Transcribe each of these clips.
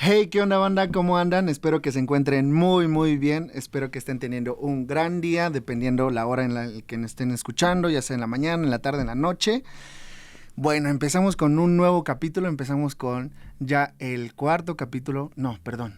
Hey, ¿qué onda, banda? ¿Cómo andan? Espero que se encuentren muy, muy bien. Espero que estén teniendo un gran día, dependiendo la hora en la que nos estén escuchando, ya sea en la mañana, en la tarde, en la noche. Bueno, empezamos con un nuevo capítulo. Empezamos con ya el cuarto capítulo. No, perdón.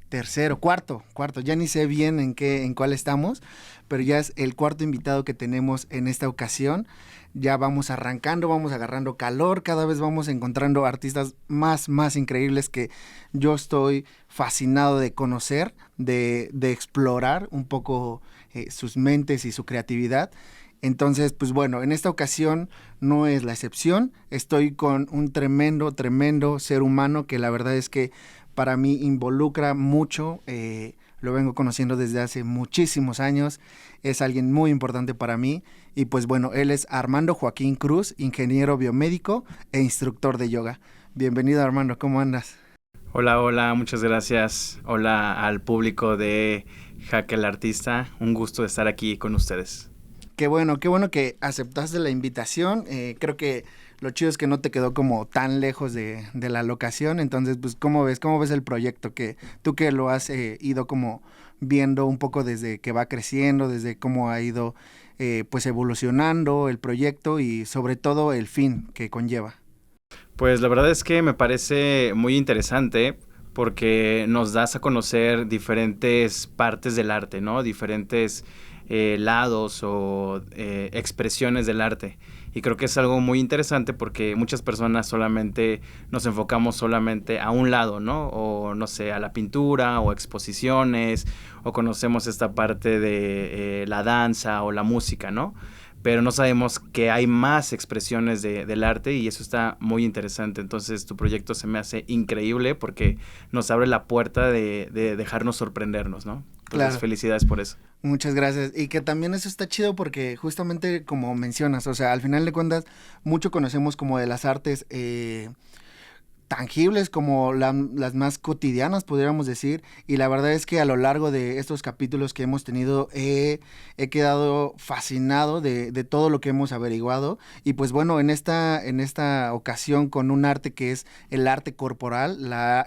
Tercero, cuarto. Ya ni sé bien en cuál estamos, pero ya es el cuarto invitado que tenemos en esta ocasión. Ya vamos arrancando, vamos agarrando calor, cada vez vamos encontrando artistas más increíbles que yo estoy fascinado de conocer, de explorar un poco sus mentes y su creatividad. Entonces, pues bueno, en esta ocasión no es la excepción. Estoy con un tremendo ser humano que la verdad es que para mí involucra mucho. Lo vengo conociendo desde hace muchísimos años. Es alguien muy importante para mí. Y pues bueno, él es Armando Joaquín Cruz, ingeniero biomédico e instructor de yoga. Bienvenido, Armando, ¿cómo andas? Hola, hola, muchas gracias. Hola al público de Jaque el Artista. Un gusto de estar aquí con ustedes. Qué bueno que aceptaste la invitación. Creo que lo chido es que no te quedó como tan lejos de la locación. Entonces, pues, ¿cómo ves? ¿Cómo ves el proyecto? Que tú que lo has ido como viendo un poco desde que va creciendo, desde cómo ha ido pues evolucionando el proyecto y sobre todo el fin que conlleva. Pues la verdad es que me parece muy interesante porque nos das a conocer diferentes partes del arte, ¿no? Diferentes lados o expresiones del arte. Y creo que es algo muy interesante porque muchas personas solamente nos enfocamos solamente a un lado, ¿no? O no sé, a la pintura o exposiciones, o conocemos esta parte de la danza o la música, ¿no? Pero no sabemos que hay más expresiones del arte y eso está muy interesante. Entonces tu proyecto se me hace increíble porque nos abre la puerta de dejarnos sorprendernos, ¿no? Entonces Claro. felicidades por eso. Muchas gracias. Y que también eso está chido porque justamente como mencionas, o sea, al final de cuentas, mucho conocemos como de las artes tangibles como las más cotidianas, podríamos decir, y la verdad es que a lo largo de estos capítulos que hemos tenido he quedado fascinado de todo lo que hemos averiguado, y pues bueno, en esta ocasión con un arte que es el arte corporal,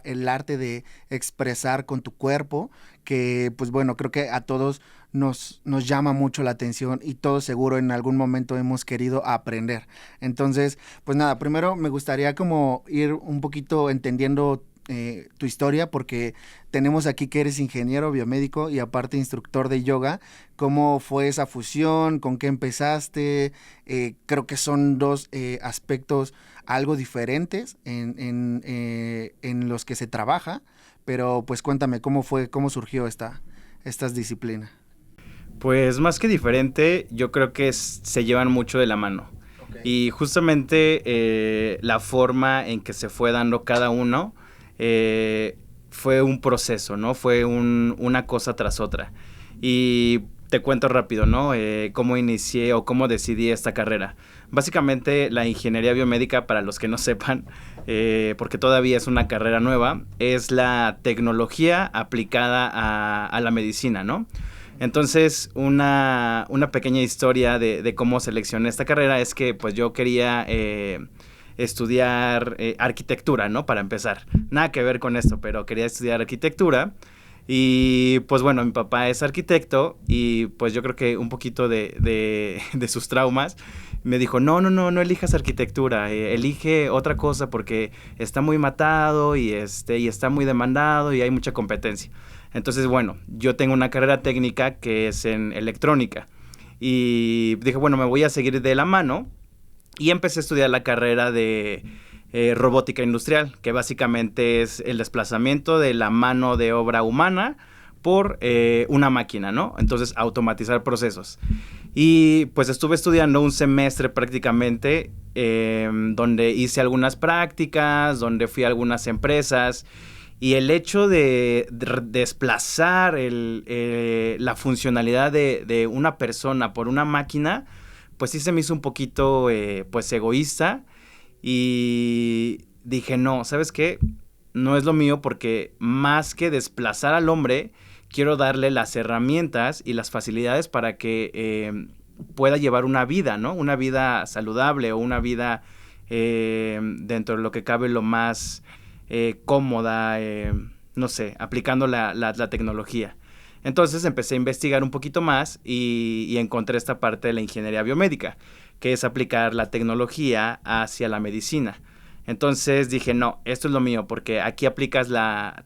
el arte de expresar con tu cuerpo, que pues bueno, creo que a todos nos llama mucho la atención y todos seguro en algún momento hemos querido aprender. Entonces, pues nada, primero me gustaría como ir un poquito entendiendo tu historia porque tenemos aquí que eres ingeniero biomédico y aparte instructor de yoga. ¿Cómo fue esa fusión? ¿Con qué empezaste? Creo que son dos aspectos algo diferentes en los que se trabaja, pero pues cuéntame cómo fue, cómo surgió estas disciplinas. Pues más que diferente, yo creo que se llevan mucho de la mano. Ok. Y justamente la forma en que se fue dando cada uno fue un proceso, ¿no? Fue una cosa tras otra. Y te cuento rápido, ¿no? Cómo inicié o cómo decidí esta carrera. Básicamente la ingeniería biomédica, para los que no sepan, porque todavía es una carrera nueva, es la tecnología aplicada a la medicina, ¿no? Entonces, una pequeña historia de cómo seleccioné esta carrera es que pues yo quería estudiar arquitectura, ¿no? Para empezar. Nada que ver con esto, pero quería estudiar arquitectura. Y pues bueno, mi papá es arquitecto y pues yo creo que un poquito de sus traumas me dijo, no elijas arquitectura, elige otra cosa porque está muy matado y está muy demandado y hay mucha competencia. Entonces, bueno, yo tengo una carrera técnica que es en electrónica. Y dije, bueno, me voy a seguir de la mano. Y empecé a estudiar la carrera de robótica industrial, que básicamente es el desplazamiento de la mano de obra humana por una máquina, ¿no? Entonces, automatizar procesos. Y pues estuve estudiando un semestre prácticamente, donde hice algunas prácticas, donde fui a algunas empresas. Y el hecho de desplazar la funcionalidad de una persona por una máquina, pues sí se me hizo un poquito pues egoísta. Y dije, no, ¿sabes qué? No es lo mío porque más que desplazar al hombre, quiero darle las herramientas y las facilidades para que pueda llevar una vida, ¿no? Una vida saludable o una vida dentro de lo que cabe lo más cómoda, no sé, aplicando la tecnología. Entonces empecé a investigar un poquito más y encontré esta parte de la ingeniería biomédica, que es aplicar la tecnología hacia la medicina. Entonces dije, no, esto es lo mío, porque aquí aplicas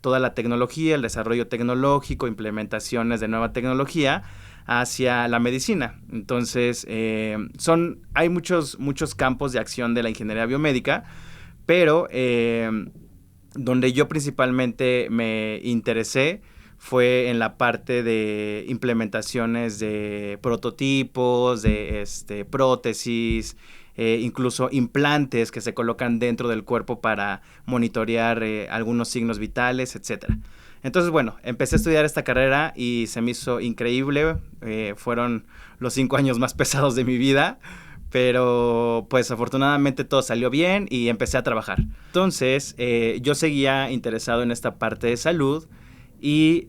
toda la tecnología, el desarrollo tecnológico, implementaciones de nueva tecnología hacia la medicina. Entonces, hay muchos campos de acción de la ingeniería biomédica, pero donde yo principalmente me interesé fue en la parte de implementaciones de prototipos, de prótesis, incluso implantes que se colocan dentro del cuerpo para monitorear algunos signos vitales, etcétera. Entonces, bueno, empecé a estudiar esta carrera y se me hizo increíble. Fueron los 5 años más pesados de mi vida, pero pues afortunadamente todo salió bien y empecé a trabajar. Entonces, yo seguía interesado en esta parte de salud y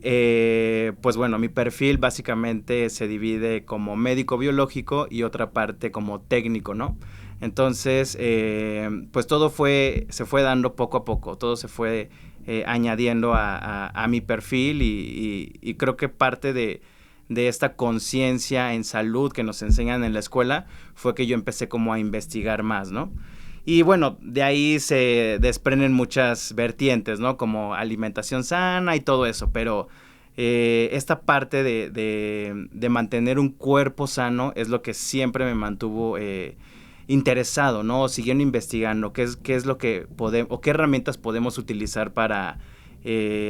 pues bueno, mi perfil básicamente se divide como médico biológico y otra parte como técnico, ¿no? Entonces, pues todo se fue dando poco a poco, todo se fue añadiendo a mi perfil y creo que parte de esta conciencia en salud que nos enseñan en la escuela fue que yo empecé como a investigar más, ¿no? Y bueno, de ahí se desprenden muchas vertientes, ¿no? Como alimentación sana y todo eso, pero esta parte de mantener un cuerpo sano es lo que siempre me mantuvo interesado, ¿no? Siguiendo investigando qué es lo que podemos, o qué herramientas podemos utilizar para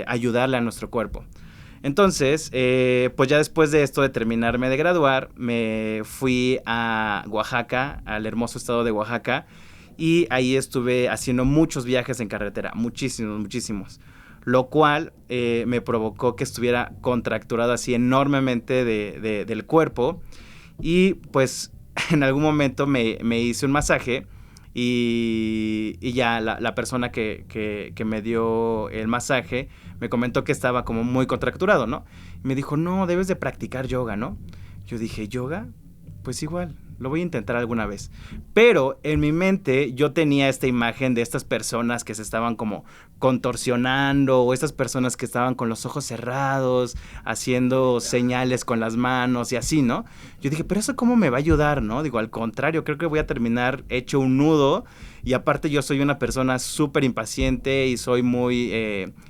ayudarle a nuestro cuerpo. Entonces, pues ya después de esto, de terminarme de graduar, me fui a Oaxaca, al hermoso estado de Oaxaca, y ahí estuve haciendo muchos viajes en carretera, muchísimos, lo cual me provocó que estuviera contracturado así enormemente del cuerpo, y pues en algún momento me hice un masaje y ya la persona que me dio el masaje me comentó que estaba como muy contracturado, ¿no? Me dijo, no, debes de practicar yoga, ¿no? Yo dije, ¿yoga? Pues igual, lo voy a intentar alguna vez. Pero en mi mente yo tenía esta imagen de estas personas que se estaban como contorsionando, o estas personas que estaban con los ojos cerrados, haciendo señales con las manos y así, ¿no? Yo dije, pero eso cómo me va a ayudar, ¿no? Digo, al contrario, creo que voy a terminar hecho un nudo, y aparte yo soy una persona súper impaciente y soy muy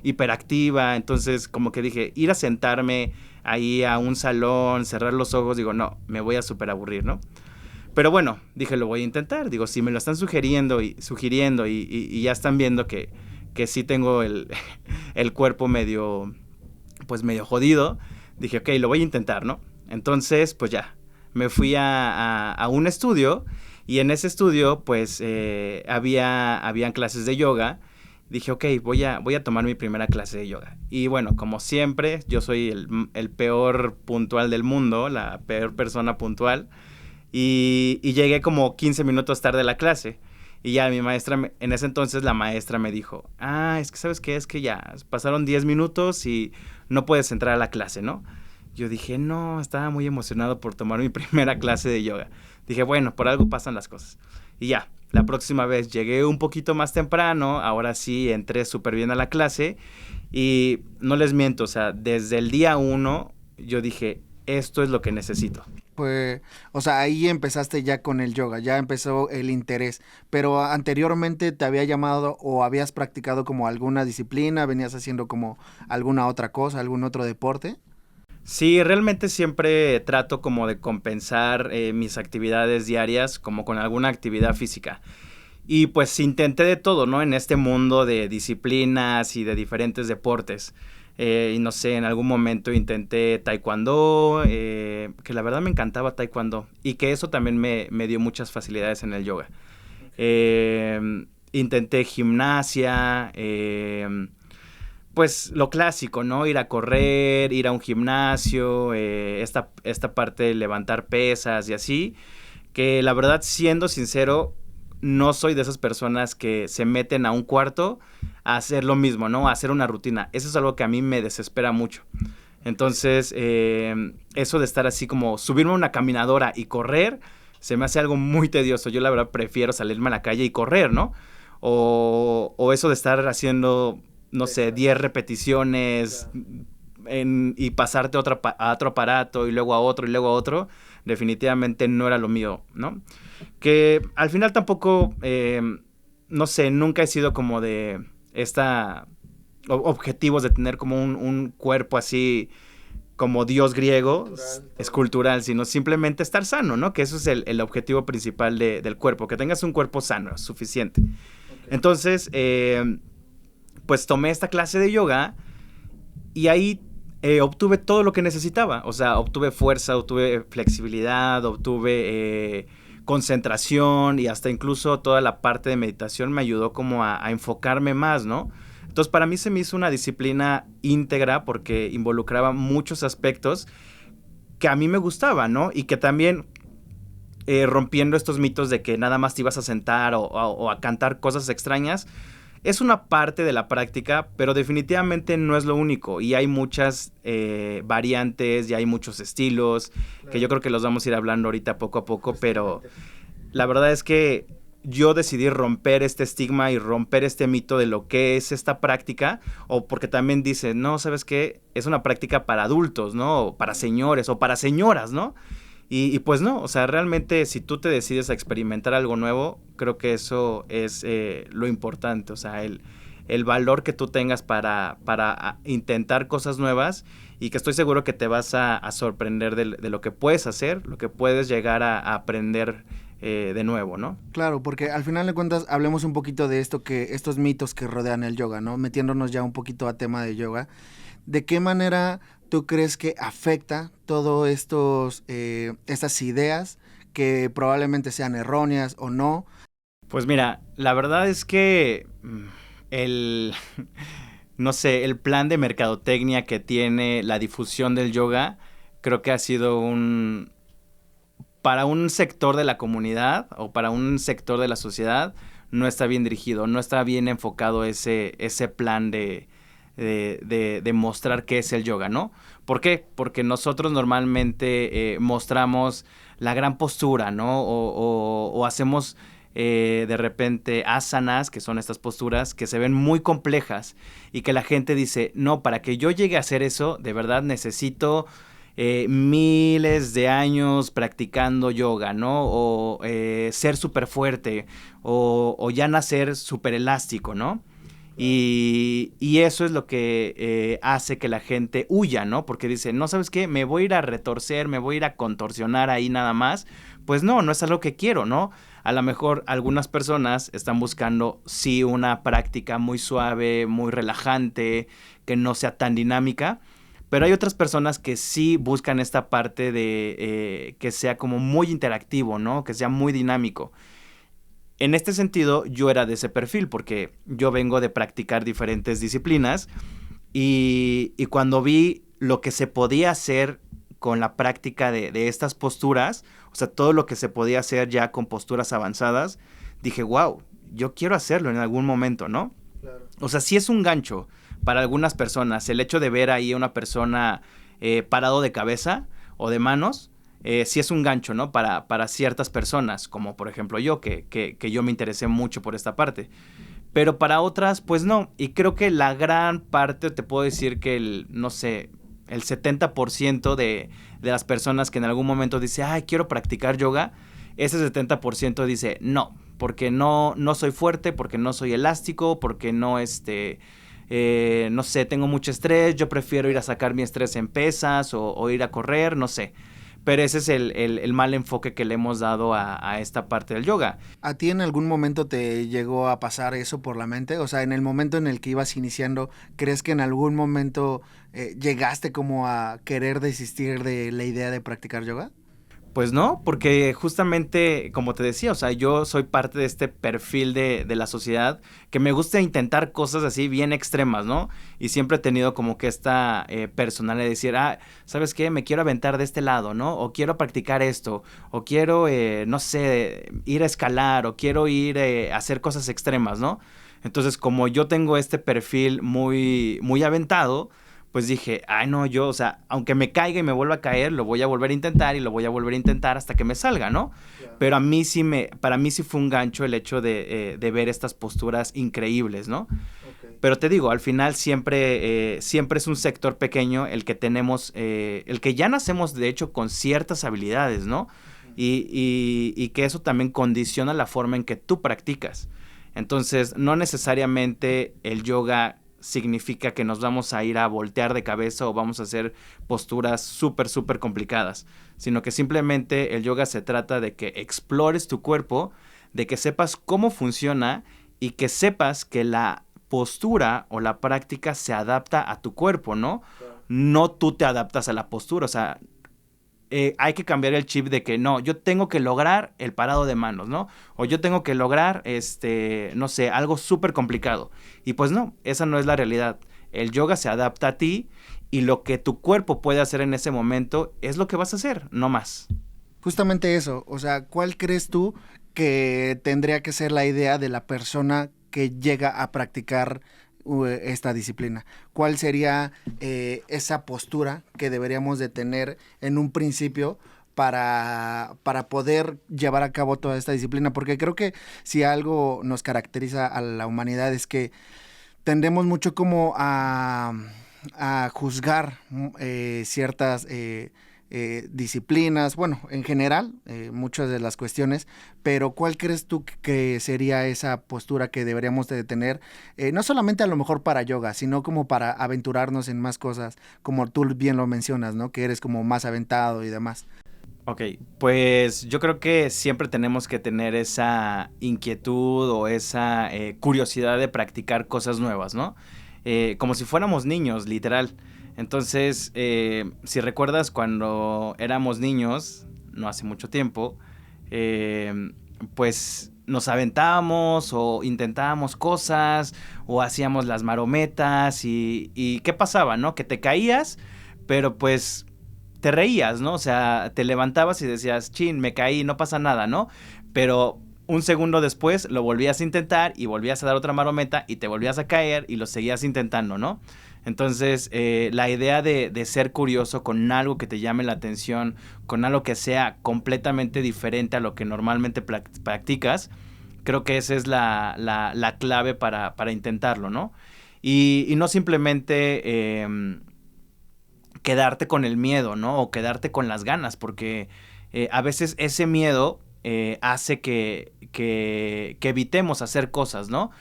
hiperactiva, entonces como que dije, ir a sentarme ahí a un salón, cerrar los ojos, digo, no, me voy a súper aburrir, ¿no? Pero bueno, dije, lo voy a intentar. Digo, si me lo están sugiriendo y ya están viendo que sí tengo el cuerpo medio jodido, dije, ok, lo voy a intentar, ¿no? Entonces, pues ya, me fui a un estudio, y en ese estudio, pues, habían clases de yoga. Dije, ok, voy a tomar mi primera clase de yoga. Y bueno, como siempre, yo soy el peor puntual del mundo, la peor persona puntual. Y llegué como 15 minutos tarde a la clase. Y ya mi maestra, en ese entonces la maestra me dijo, es que ¿sabes qué? Es que ya pasaron 10 minutos y no puedes entrar a la clase, ¿no? Yo dije, no, estaba muy emocionado por tomar mi primera clase de yoga. Dije, bueno, por algo pasan las cosas. Y ya, la próxima vez llegué un poquito más temprano, ahora sí entré súper bien a la clase, y no les miento, o sea, desde el día 1 yo dije, esto es lo que necesito. Pues, o sea, ahí empezaste ya con el yoga, ya empezó el interés, pero anteriormente te había llamado o habías practicado como alguna disciplina, venías haciendo como alguna otra cosa, algún otro deporte. Sí, realmente siempre trato como de compensar mis actividades diarias como con alguna actividad física. Y pues intenté de todo, ¿no? En este mundo de disciplinas y de diferentes deportes. Y no sé, en algún momento intenté taekwondo, que la verdad me encantaba taekwondo. Y que eso también me dio muchas facilidades en el yoga. Intenté gimnasia, pues lo clásico, ¿no? Ir a correr, ir a un gimnasio, esta parte de levantar pesas y así, que la verdad, siendo sincero, no soy de esas personas que se meten a un cuarto a hacer lo mismo, ¿no? A hacer una rutina. Eso es algo que a mí me desespera mucho. Entonces, eso de estar así como subirme a una caminadora y correr, se me hace algo muy tedioso. Yo la verdad prefiero salirme a la calle y correr, ¿no? o eso de estar haciendo, no sé, 10 repeticiones y pasarte a otro aparato y luego a otro y luego a otro, definitivamente no era lo mío, ¿no? Que al final tampoco, no sé, nunca he sido como de objetivos de tener como un cuerpo así como dios griego, escultural, sino simplemente estar sano, ¿no? Que eso es el objetivo principal del cuerpo, que tengas un cuerpo sano, es suficiente. Okay. Entonces, pues tomé esta clase de yoga y ahí obtuve todo lo que necesitaba. O sea, obtuve fuerza, obtuve flexibilidad, obtuve concentración y hasta incluso toda la parte de meditación me ayudó como a enfocarme más, ¿no? Entonces, para mí se me hizo una disciplina íntegra porque involucraba muchos aspectos que a mí me gustaban, ¿no? Y que también rompiendo estos mitos de que nada más te ibas a sentar o a cantar cosas extrañas, es una parte de la práctica, pero definitivamente no es lo único. Y hay muchas variantes y hay muchos estilos, claro, que yo creo que los vamos a ir hablando ahorita poco a poco, pero la verdad es que yo decidí romper este estigma y romper este mito de lo que es esta práctica, o porque también dicen, no, ¿sabes qué? Es una práctica para adultos, ¿no? O para señores o para señoras, ¿no? Y pues no, o sea, realmente si tú te decides a experimentar algo nuevo, creo que eso es lo importante, o sea, el valor que tú tengas para intentar cosas nuevas y que estoy seguro que te vas a sorprender de lo que puedes hacer, lo que puedes llegar a aprender de nuevo, ¿no? Claro, porque al final de cuentas hablemos un poquito de estos mitos que rodean el yoga, ¿no? Metiéndonos ya un poquito a tema de yoga. ¿De qué manera tú crees que afecta todas estas ideas que probablemente sean erróneas o no? Pues mira, la verdad es que no sé, el plan de mercadotecnia que tiene la difusión del yoga, creo que ha sido para un sector de la comunidad o para un sector de la sociedad, no está bien dirigido, no está bien enfocado ese plan de mostrar qué es el yoga, ¿no? ¿Por qué? Porque nosotros normalmente mostramos la gran postura, ¿no? O hacemos de repente asanas, que son estas posturas que se ven muy complejas y que la gente dice, no, para que yo llegue a hacer eso, de verdad necesito miles de años practicando yoga, ¿no? O ser súper fuerte, o ya nacer súper elástico, ¿no? Y eso es lo que hace que la gente huya, ¿no? Porque dice, no, ¿sabes qué? Me voy a ir a retorcer, me voy a ir a contorsionar ahí nada más. Pues no es algo que quiero, ¿no? A lo mejor algunas personas están buscando, sí, una práctica muy suave, muy relajante, que no sea tan dinámica. Pero hay otras personas que sí buscan esta parte de que sea como muy interactivo, ¿no? Que sea muy dinámico. En este sentido, yo era de ese perfil porque yo vengo de practicar diferentes disciplinas y cuando vi lo que se podía hacer con la práctica de estas posturas, o sea, todo lo que se podía hacer ya con posturas avanzadas, dije, wow, yo quiero hacerlo en algún momento, ¿no? Claro. O sea, sí es un gancho para algunas personas el hecho de ver ahí a una persona parado de cabeza o de manos. Sí es un gancho, ¿no? Para ciertas personas, como por ejemplo yo, que yo me interesé mucho por esta parte. Pero para otras, pues no. Y creo que la gran parte, te puedo decir que no sé, el 70% de las personas que en algún momento dice, ay, quiero practicar yoga, ese 70% dice, no, porque no soy fuerte, porque no soy elástico, porque no no sé, tengo mucho estrés, yo prefiero ir a sacar mi estrés en pesas o ir a correr, no sé. Pero ese es el mal enfoque que le hemos dado a esta parte del yoga. ¿A ti en algún momento te llegó a pasar eso por la mente? O sea, en el momento en el que ibas iniciando, ¿crees que en algún momento llegaste como a querer desistir de la idea de practicar yoga? Pues no, porque justamente, como te decía, o sea, yo soy parte de este perfil de la sociedad que me gusta intentar cosas así bien extremas, ¿no? Y siempre he tenido como que esta personalidad de decir, ¿sabes qué? Me quiero aventar de este lado, ¿no? O quiero practicar esto, o quiero, no sé, ir a escalar, o quiero ir a hacer cosas extremas, ¿no? Entonces, como yo tengo este perfil muy, muy aventado, pues dije, ay no, yo, o sea, aunque me caiga y me vuelva a caer, lo voy a volver a intentar y lo voy a volver a intentar hasta que me salga, ¿no? Claro. Pero para mí sí fue un gancho el hecho de ver estas posturas increíbles, ¿no? Okay. Pero te digo, al final siempre es un sector pequeño el que tenemos, el que ya nacemos de hecho con ciertas habilidades, ¿no? Y que eso también condiciona la forma en que tú practicas. Entonces, no necesariamente el yoga significa que nos vamos a ir a voltear de cabeza o vamos a hacer posturas súper, súper complicadas, sino que simplemente el yoga se trata de que explores tu cuerpo, de que sepas cómo funciona y que sepas que la postura o la práctica se adapta a tu cuerpo, ¿no? Claro. No tú te adaptas a la postura, o sea, hay que cambiar el chip de que no, yo tengo que lograr el parado de manos, ¿no? O yo tengo que lograr, no sé, algo súper complicado. Y pues no, esa no es la realidad. El yoga se adapta a ti y lo que tu cuerpo puede hacer en ese momento es lo que vas a hacer, no más. Justamente eso, o sea, ¿cuál crees tú que tendría que ser la idea de la persona que llega a practicar esta disciplina? ¿Cuál sería esa postura que deberíamos de tener en un principio para poder llevar a cabo toda esta disciplina? Porque creo que si algo nos caracteriza a la humanidad es que tendemos mucho como a juzgar ciertas disciplinas, bueno, en general, muchas de las cuestiones, pero ¿cuál crees tú que sería esa postura que deberíamos de tener, no solamente a lo mejor para yoga, sino como para aventurarnos en más cosas, como tú bien lo mencionas, ¿no? Que eres como más aventado y demás. Ok, pues yo creo que siempre tenemos que tener esa inquietud o esa curiosidad de practicar cosas nuevas, ¿no? Como si fuéramos niños, literal. Entonces, si recuerdas cuando éramos niños, no hace mucho tiempo, pues nos aventábamos o intentábamos cosas o hacíamos las marometas y ¿qué pasaba, no? Que te caías, pero pues te reías, ¿no? O sea, te levantabas y decías, chin, me caí, no pasa nada, ¿no? Pero un segundo después lo volvías a intentar y volvías a dar otra marometa y te volvías a caer y lo seguías intentando, ¿no? Entonces, la idea de ser curioso con algo que te llame la atención, con algo que sea completamente diferente a lo que normalmente practicas, creo que esa es la clave para intentarlo, ¿no? Y no simplemente quedarte con el miedo, ¿no? O quedarte con las ganas, porque a veces ese miedo hace que evitemos hacer cosas, ¿no?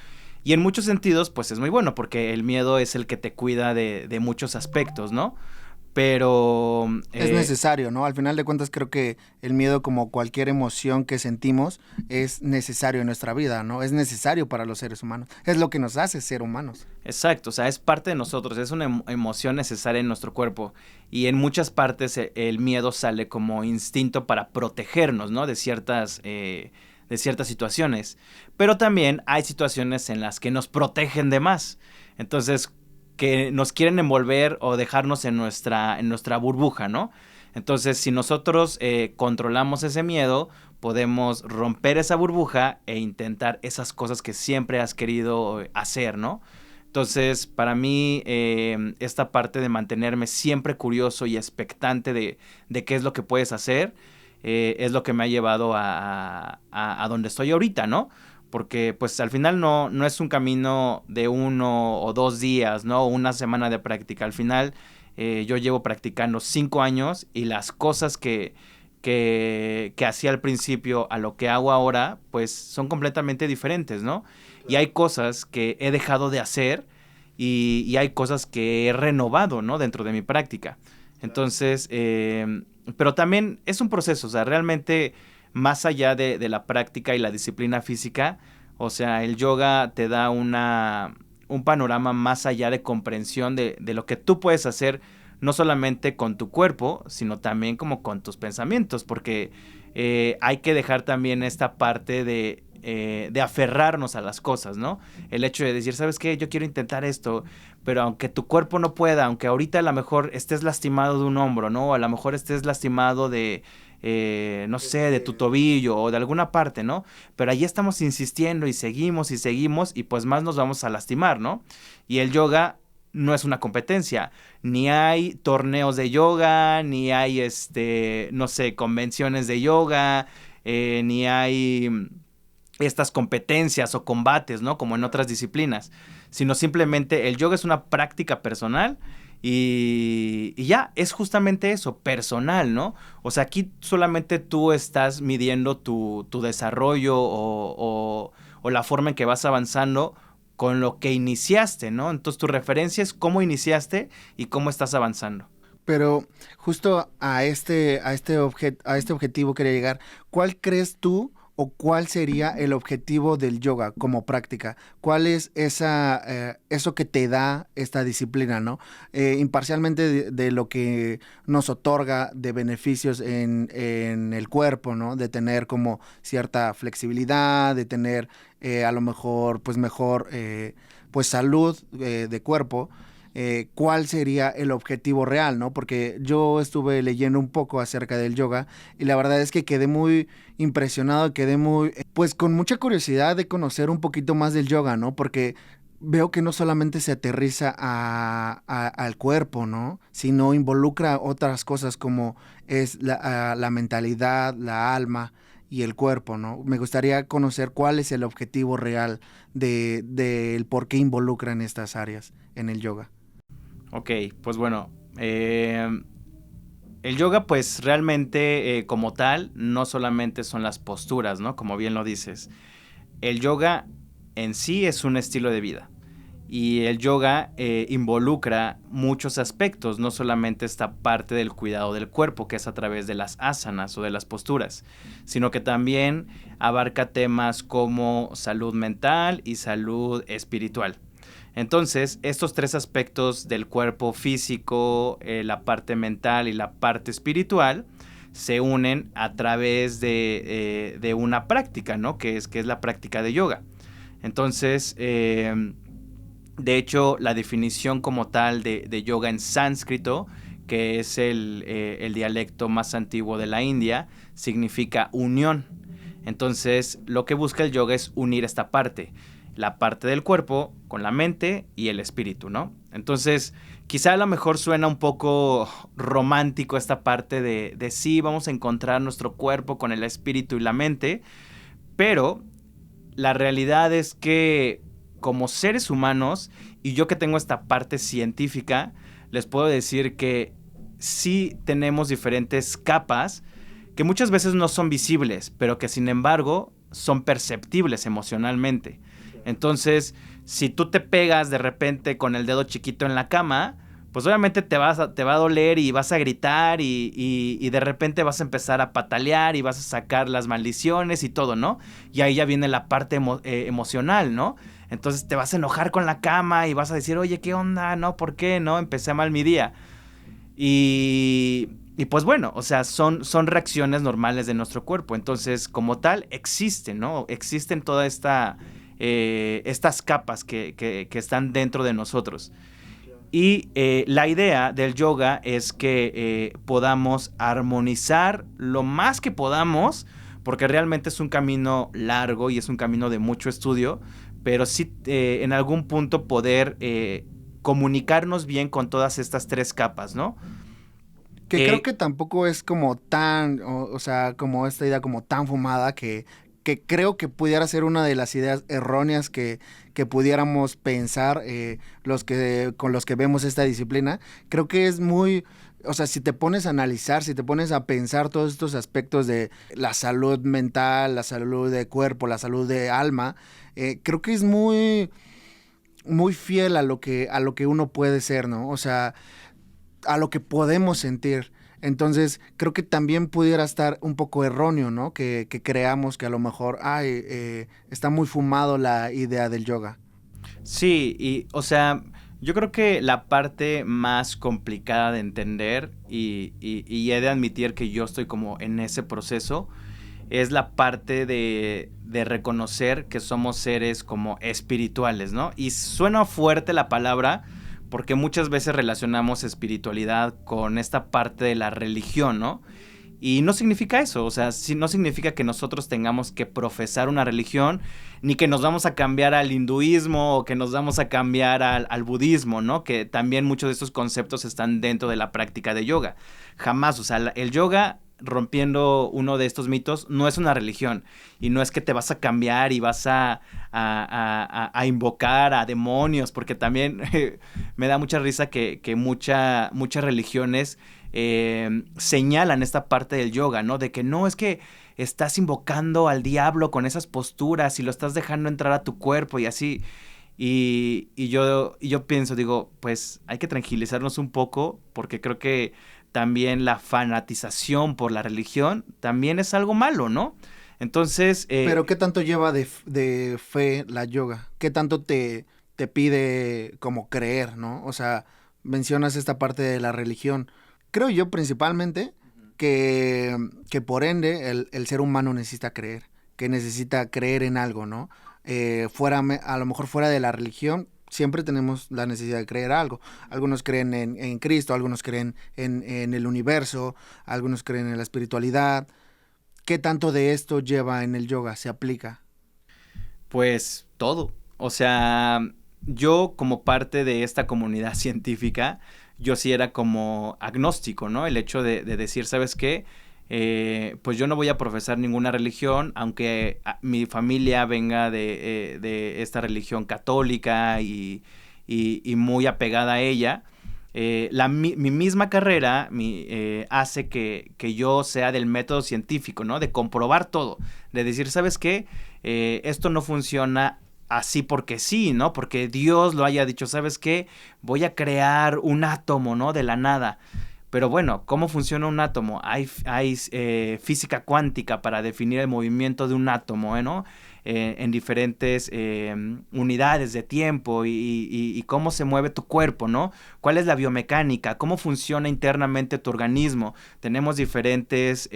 Y en muchos sentidos, pues es muy bueno, porque el miedo es el que te cuida de muchos aspectos, ¿no? Pero... Es necesario, ¿no? Al final de cuentas creo que el miedo, como cualquier emoción que sentimos, es necesario en nuestra vida, ¿no? Es necesario para los seres humanos. Es lo que nos hace ser humanos. Exacto, o sea, es parte de nosotros, es una emoción necesaria en nuestro cuerpo. Y en muchas partes el miedo sale como instinto para protegernos, ¿no? De ciertas situaciones. Pero también hay situaciones en las que nos protegen de más. Entonces, que nos quieren envolver o dejarnos en nuestra burbuja, ¿no? Entonces, si nosotros controlamos ese miedo, podemos romper esa burbuja e intentar esas cosas que siempre has querido hacer, ¿no? Entonces, para mí, esta parte de mantenerme siempre curioso y expectante de qué es lo que puedes hacer, es lo que me ha llevado a donde estoy ahorita, ¿no? Porque pues al final no es un camino de 1 o 2 días, ¿no? O una semana de práctica. Al final yo llevo practicando 5 años y las cosas que hacía al principio a lo que hago ahora, pues son completamente diferentes, ¿no? Y hay cosas que he dejado de hacer y hay cosas que he renovado, ¿no? Dentro de mi práctica. Entonces, pero también es un proceso, o sea, realmente más allá de la práctica y la disciplina física, o sea, el yoga te da un panorama más allá de comprensión de lo que tú puedes hacer, no solamente con tu cuerpo, sino también como con tus pensamientos, porque hay que dejar también esta parte de aferrarnos a las cosas, ¿no? El hecho de decir, ¿sabes qué? Yo quiero intentar esto, pero aunque tu cuerpo no pueda, aunque ahorita a lo mejor estés lastimado de un hombro, ¿no? O a lo mejor estés lastimado no sé, de tu tobillo o de alguna parte, ¿no? Pero ahí estamos insistiendo y seguimos y pues más nos vamos a lastimar, ¿no? Y el yoga no es una competencia. Ni hay torneos de yoga, ni hay, no sé, convenciones de yoga, ni hay estas competencias o combates, ¿no? Como en otras disciplinas, sino simplemente el yoga es una práctica personal y ya, es justamente eso, personal, ¿no? O sea, aquí solamente tú estás midiendo tu desarrollo o la forma en que vas avanzando con lo que iniciaste, ¿no? Entonces tu referencia es cómo iniciaste y cómo estás avanzando. Pero justo a este objetivo quería llegar. ¿Cuál crees tú o cuál sería el objetivo del yoga como práctica? ¿Cuál es eso que te da esta disciplina, ¿no? Imparcialmente de lo que nos otorga de beneficios en el cuerpo, ¿no? De tener como cierta flexibilidad, de tener a lo mejor pues mejor pues salud de cuerpo. ¿Cuál sería el objetivo real, ¿no? Porque yo estuve leyendo un poco acerca del yoga y la verdad es que quedé muy impresionado, quedé muy, pues con mucha curiosidad de conocer un poquito más del yoga, ¿no? Porque veo que no solamente se aterriza al cuerpo, ¿no? Sino involucra otras cosas como es la mentalidad, la alma y el cuerpo, ¿no? Me gustaría conocer cuál es el objetivo real del por qué involucran estas áreas en el yoga. Ok, pues bueno, el yoga pues realmente como tal no solamente son las posturas, ¿no? Como bien lo dices. El yoga en sí es un estilo de vida y el yoga involucra muchos aspectos, no solamente esta parte del cuidado del cuerpo que es a través de las asanas o de las posturas, sino que también abarca temas como salud mental y salud espiritual. Entonces, estos tres aspectos del cuerpo físico, la parte mental y la parte espiritual, se unen a través de una práctica, ¿no? Que es la práctica de yoga. Entonces, de hecho, la definición como tal de yoga en sánscrito, que es el dialecto más antiguo de la India, significa unión. Entonces, lo que busca el yoga es unir esta parte, la parte del cuerpo con la mente y el espíritu, ¿no? Entonces, quizá a lo mejor suena un poco romántico esta parte de sí, vamos a encontrar nuestro cuerpo con el espíritu y la mente, pero la realidad es que como seres humanos, y yo que tengo esta parte científica, les puedo decir que sí tenemos diferentes capas que muchas veces no son visibles, pero que sin embargo son perceptibles emocionalmente. Entonces, si tú te pegas de repente con el dedo chiquito en la cama, pues obviamente te va a doler y vas a gritar y de repente vas a empezar a patalear y vas a sacar las maldiciones y todo, ¿no? Y ahí ya viene la parte emocional, ¿no? Entonces te vas a enojar con la cama y vas a decir, oye, ¿qué onda? ¿No? ¿Por qué? ¿No? Empecé mal mi día. Y pues bueno, o sea, son reacciones normales de nuestro cuerpo. Entonces, como tal, existen, ¿no? Existen todas estas capas que están dentro de nosotros. Y la idea del yoga es que podamos armonizar lo más que podamos, porque realmente es un camino largo y es un camino de mucho estudio, pero sí en algún punto poder comunicarnos bien con todas estas tres capas, ¿no? Que creo que tampoco es como tan, o sea, como esta idea como tan fumada que creo que pudiera ser una de las ideas erróneas que pudiéramos pensar con los que vemos esta disciplina. Creo que es muy, o sea, si te pones a analizar, si te pones a pensar todos estos aspectos de la salud mental, la salud de cuerpo, la salud de alma, creo que es muy, muy fiel a lo que uno puede ser, ¿no? O sea, a lo que podemos sentir. Entonces, creo que también pudiera estar un poco erróneo, ¿no? Que creamos que a lo mejor, está muy fumado la idea del yoga. Sí, y o sea, yo creo que la parte más complicada de entender, y he de admitir que yo estoy como en ese proceso, es la parte de reconocer que somos seres como espirituales, ¿no? Y suena fuerte la palabra porque muchas veces relacionamos espiritualidad con esta parte de la religión, ¿no? Y no significa eso, o sea, no significa que nosotros tengamos que profesar una religión, ni que nos vamos a cambiar al hinduismo o que nos vamos a cambiar al budismo, ¿no? Que también muchos de estos conceptos están dentro de la práctica de yoga. Jamás, o sea, el yoga, rompiendo uno de estos mitos, no es una religión. Y no es que te vas a cambiar y vas a invocar a demonios, porque también me da mucha risa que muchas religiones señalan esta parte del yoga, ¿no? De que no, es que estás invocando al diablo con esas posturas y lo estás dejando entrar a tu cuerpo y así. Y yo pienso, digo, pues hay que tranquilizarnos un poco, porque creo que también la fanatización por la religión también es algo malo, ¿no? Entonces... Pero ¿qué tanto lleva de fe la yoga? ¿Qué tanto te pide como creer, ¿no? O sea, mencionas esta parte de la religión. Creo yo principalmente que por ende el ser humano necesita creer, que necesita creer en algo, ¿no? A lo mejor fuera de la religión, siempre tenemos la necesidad de creer algo. Algunos creen en Cristo, algunos creen en el universo, algunos creen en la espiritualidad. ¿Qué tanto de esto lleva en el yoga? ¿Se aplica? Pues todo. O sea, yo como parte de esta comunidad científica, yo sí era como agnóstico, ¿no? El hecho de decir, ¿sabes qué? Pues yo no voy a profesar ninguna religión, aunque mi familia venga de esta religión católica y muy apegada a ella. Mi misma carrera hace que yo sea del método científico, ¿no? De comprobar todo, de decir, ¿sabes qué? Esto no funciona así porque sí, ¿no? Porque Dios lo haya dicho, ¿sabes qué? Voy a crear un átomo, ¿no? De la nada. Pero bueno, ¿cómo funciona un átomo? Hay física cuántica para definir el movimiento de un átomo, ¿no? En diferentes unidades de tiempo y cómo se mueve tu cuerpo, ¿no? ¿Cuál es la biomecánica? ¿Cómo funciona internamente tu organismo? Tenemos diferentes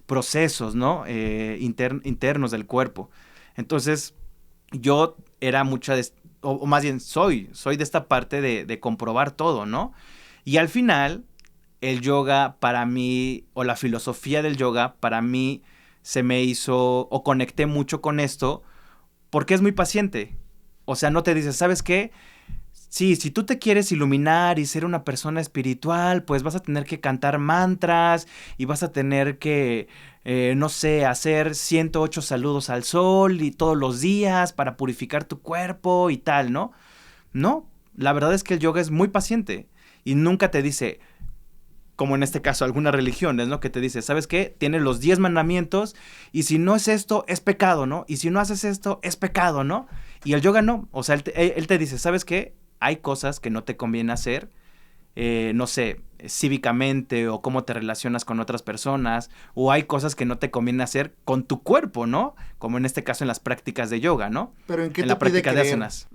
procesos, ¿no? Internos del cuerpo. Entonces, yo era o más bien soy de esta parte de comprobar todo, ¿no? Y al final, el yoga para mí, o la filosofía del yoga para mí, se me hizo, o conecté mucho con esto, porque es muy paciente. O sea, no te dices, ¿sabes qué? Sí, si tú te quieres iluminar y ser una persona espiritual, pues vas a tener que cantar mantras y vas a tener que, no sé, hacer 108 saludos al sol y todos los días para purificar tu cuerpo y tal, ¿no? No, la verdad es que el yoga es muy paciente y nunca te dice, como en este caso algunas religiones, ¿no? Que te dice, ¿sabes qué? Tienes los 10 mandamientos y si no es esto, es pecado, ¿no? Y si no haces esto, es pecado, ¿no? Y el yoga no. O sea, él te dice, ¿sabes qué? Hay cosas que no te conviene hacer, no sé, cívicamente o cómo te relacionas con otras personas, o hay cosas que no te conviene hacer con tu cuerpo, ¿no? Como en este caso en las prácticas de yoga, ¿no? Pero ¿en qué en te la pide práctica de creer asanas.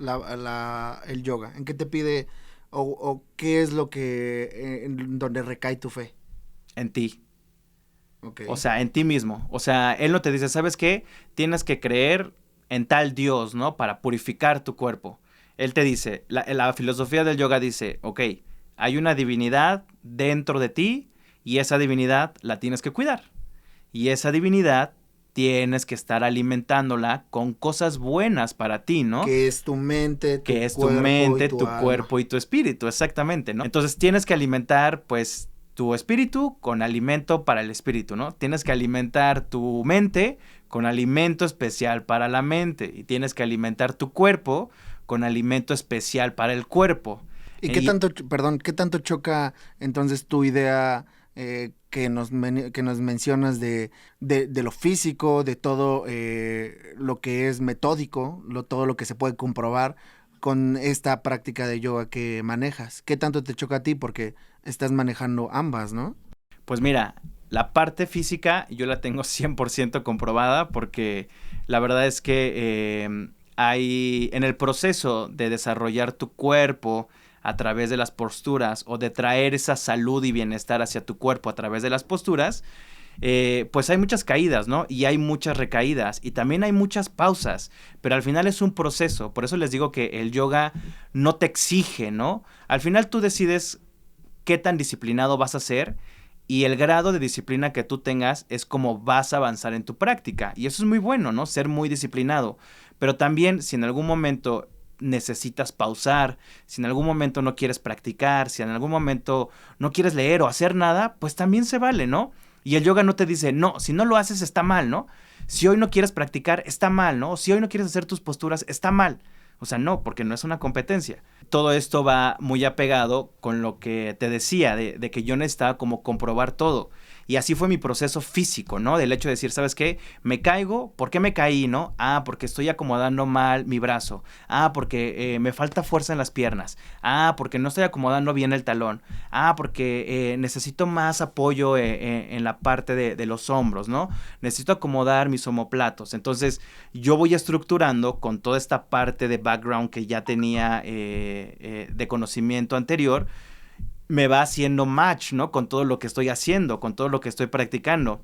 el yoga? ¿En qué te pide o qué es lo que en donde recae tu fe? En ti. Ok. O sea, en ti mismo. O sea, él no te dice, ¿sabes qué? Tienes que creer en tal Dios, ¿no? Para purificar tu cuerpo. Él te dice, la filosofía del yoga dice, ok, hay una divinidad dentro de ti y esa divinidad la tienes que cuidar. Y esa divinidad tienes que estar alimentándola con cosas buenas para ti, ¿no? Que es tu mente, tu Que es tu cuerpo y mente, tu tu alma. cuerpo y tu espíritu, exactamente, ¿no? Entonces tienes que alimentar, pues, tu espíritu con alimento para el espíritu, ¿no? Tienes que alimentar tu mente con alimento especial para la mente y tienes que alimentar tu cuerpo con alimento especial para el cuerpo. ¿Y qué tanto, perdón, qué tanto choca entonces tu idea que nos mencionas de lo físico, de todo lo que es metódico, todo lo que se puede comprobar con esta práctica de yoga que manejas? ¿Qué tanto te choca a ti? Porque estás manejando ambas, ¿no? Pues mira, la parte física yo la tengo 100% comprobada porque la verdad es que hay en el proceso de desarrollar tu cuerpo a través de las posturas o de traer esa salud y bienestar hacia tu cuerpo a través de las posturas, pues hay muchas caídas, ¿no? Y hay muchas recaídas y también hay muchas pausas, pero al final es un proceso. Por eso les digo que el yoga no te exige, ¿no? Al final tú decides qué tan disciplinado vas a ser Y el grado de disciplina que tú tengas es como vas a avanzar en tu práctica. Y eso es muy bueno, ¿no? Ser muy disciplinado. Pero también, si en algún momento necesitas pausar, si en algún momento no quieres practicar, si en algún momento no quieres leer o hacer nada, pues también se vale, ¿no? Y el yoga no te dice, no, si no lo haces está mal, ¿no? Si hoy no quieres practicar, está mal, ¿no? O si hoy no quieres hacer tus posturas, está mal. O sea, no, porque no es una competencia. Todo esto va muy apegado con lo que te decía, de que yo necesitaba como comprobar todo. Y así fue mi proceso físico, ¿no? Del hecho de decir, ¿sabes qué? Me caigo, ¿por qué me caí, no? Ah, porque estoy acomodando mal mi brazo. Ah, porque me falta fuerza en las piernas. Ah, porque no estoy acomodando bien el talón. Ah, porque necesito más apoyo en la parte de los hombros, ¿no? Necesito acomodar mis omoplatos. Entonces, yo voy estructurando con toda esta parte de background que ya tenía de conocimiento anterior, me va haciendo match, ¿no? Con todo lo que estoy haciendo, con todo lo que estoy practicando.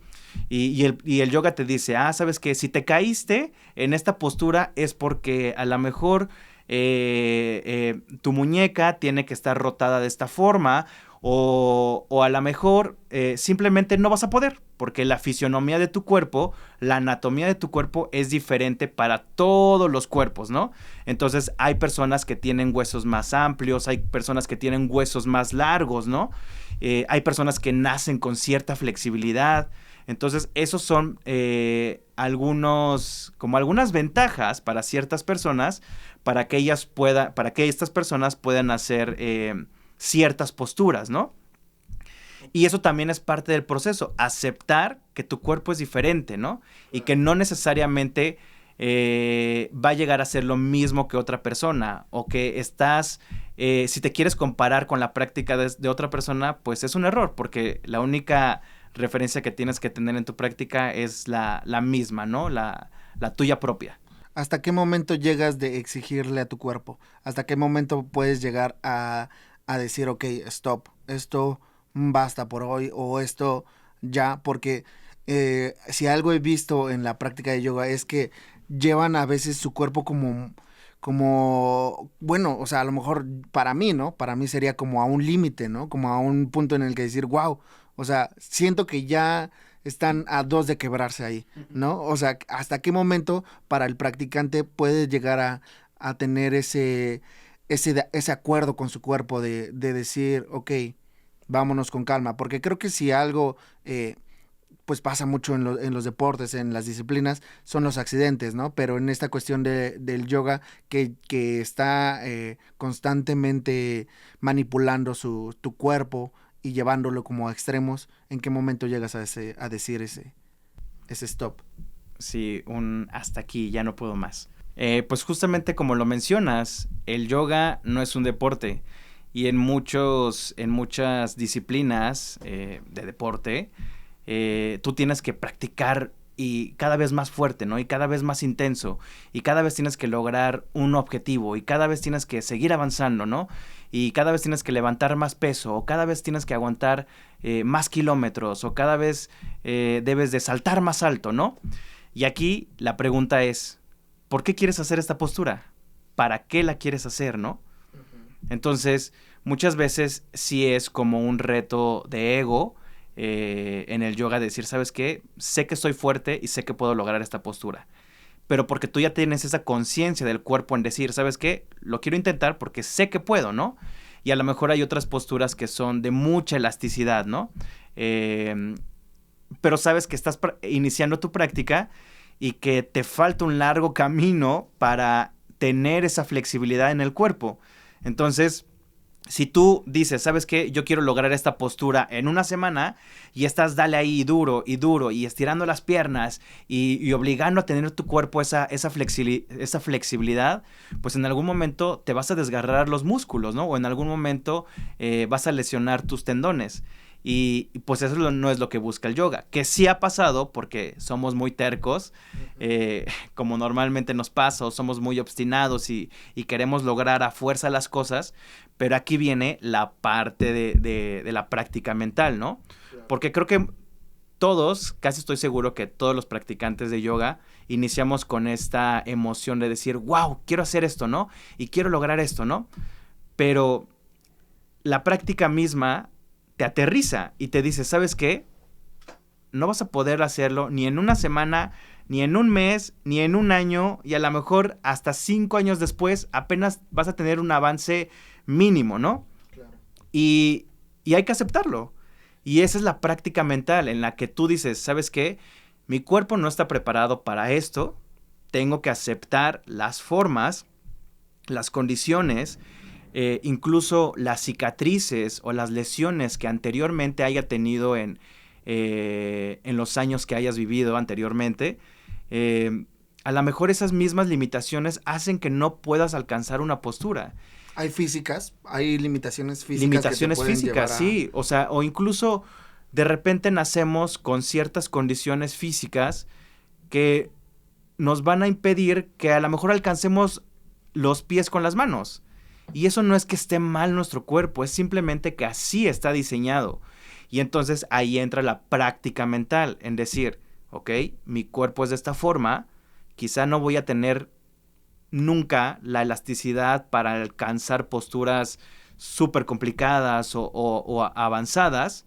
Y el yoga te dice, ¿sabes qué? Si te caíste en esta postura es porque a lo mejor tu muñeca tiene que estar rotada de esta forma o a lo mejor simplemente no vas a poder porque la fisionomía de tu cuerpo, la anatomía de tu cuerpo es diferente para todos los cuerpos, ¿no? Entonces hay personas que tienen huesos más amplios, hay personas que tienen huesos más largos, ¿no? Hay personas que nacen con cierta flexibilidad. Entonces, esos son algunas ventajas para ciertas personas para que estas personas puedan hacer ciertas posturas, ¿no? Y eso también es parte del proceso, aceptar que tu cuerpo es diferente, ¿no? Y que no necesariamente va a llegar a ser lo mismo que otra persona o que si te quieres comparar con la práctica de otra persona, pues es un error, porque la única referencia que tienes que tener en tu práctica es la misma, ¿no? La tuya propia. ¿Hasta qué momento llegas de exigirle a tu cuerpo? ¿Hasta qué momento puedes llegar a decir, ok, stop, esto basta por hoy o esto ya? Porque si algo he visto en la práctica de yoga es que llevan a veces su cuerpo como, bueno, o sea, a lo mejor para mí, ¿no? Para mí sería como a un límite, ¿no? Como a un punto en el que decir, wow, o sea, siento que ya están a dos de quebrarse ahí, ¿no? O sea, ¿hasta qué momento para el practicante puede llegar a tener ese acuerdo con su cuerpo de decir, ok, vámonos con calma? Porque creo que si algo pues pasa mucho en los deportes, en las disciplinas, son los accidentes, ¿no? Pero en esta cuestión del yoga que está constantemente manipulando tu cuerpo y llevándolo como a extremos, ¿en qué momento llegas a decir ese stop? Sí, hasta aquí, ya no puedo más. Pues justamente como lo mencionas, el yoga no es un deporte y en muchas disciplinas de deporte, tú tienes que practicar y cada vez más fuerte, ¿no? Y cada vez más intenso, y cada vez tienes que lograr un objetivo, y cada vez tienes que seguir avanzando, ¿no? Y cada vez tienes que levantar más peso, o cada vez tienes que aguantar más kilómetros, o cada vez debes de saltar más alto, ¿no? Y aquí la pregunta es, ¿por qué quieres hacer esta postura? ¿Para qué la quieres hacer, no? Entonces, muchas veces sí es como un reto de ego, en el yoga decir, ¿sabes qué? Sé que soy fuerte y sé que puedo lograr esta postura. Pero porque tú ya tienes esa conciencia del cuerpo en decir, ¿sabes qué? Lo quiero intentar porque sé que puedo, ¿no? Y a lo mejor hay otras posturas que son de mucha elasticidad, ¿no? Pero sabes que estás iniciando tu práctica y que te falta un largo camino para tener esa flexibilidad en el cuerpo. Entonces, si tú dices, ¿sabes qué? Yo quiero lograr esta postura en una semana y estás dale ahí duro y estirando las piernas y obligando a tener tu cuerpo esa flexibilidad, pues en algún momento te vas a desgarrar los músculos, ¿no? O en algún momento vas a lesionar tus tendones. Y pues eso no es lo que busca el yoga, que sí ha pasado porque somos muy tercos, como normalmente nos pasa, o somos muy obstinados y queremos lograr a fuerza las cosas, pero aquí viene la parte de la práctica mental, ¿no? Porque creo que casi estoy seguro que todos los practicantes de yoga iniciamos con esta emoción de decir, wow, quiero hacer esto, ¿no? Y quiero lograr esto, ¿no? Pero la práctica misma te aterriza y te dice, ¿sabes qué? No vas a poder hacerlo ni en una semana, ni en un mes, ni en un año, y a lo mejor hasta 5 años después apenas vas a tener un avance mínimo, ¿no? Claro. Y hay que aceptarlo. Y esa es la práctica mental en la que tú dices, ¿sabes qué? Mi cuerpo no está preparado para esto, tengo que aceptar las formas, las condiciones, incluso las cicatrices o las lesiones que anteriormente haya tenido en los años que hayas vivido anteriormente. A lo mejor esas mismas limitaciones hacen que no puedas alcanzar una postura. Hay limitaciones físicas Limitaciones que te pueden físicas, sí. O sea, o incluso de repente nacemos con ciertas condiciones físicas que nos van a impedir que a lo mejor alcancemos los pies con las manos. Y eso no es que esté mal nuestro cuerpo, es simplemente que así está diseñado. Y entonces ahí entra la práctica mental, en decir, ok, mi cuerpo es de esta forma, quizá no voy a tener nunca la elasticidad para alcanzar posturas súper complicadas o avanzadas,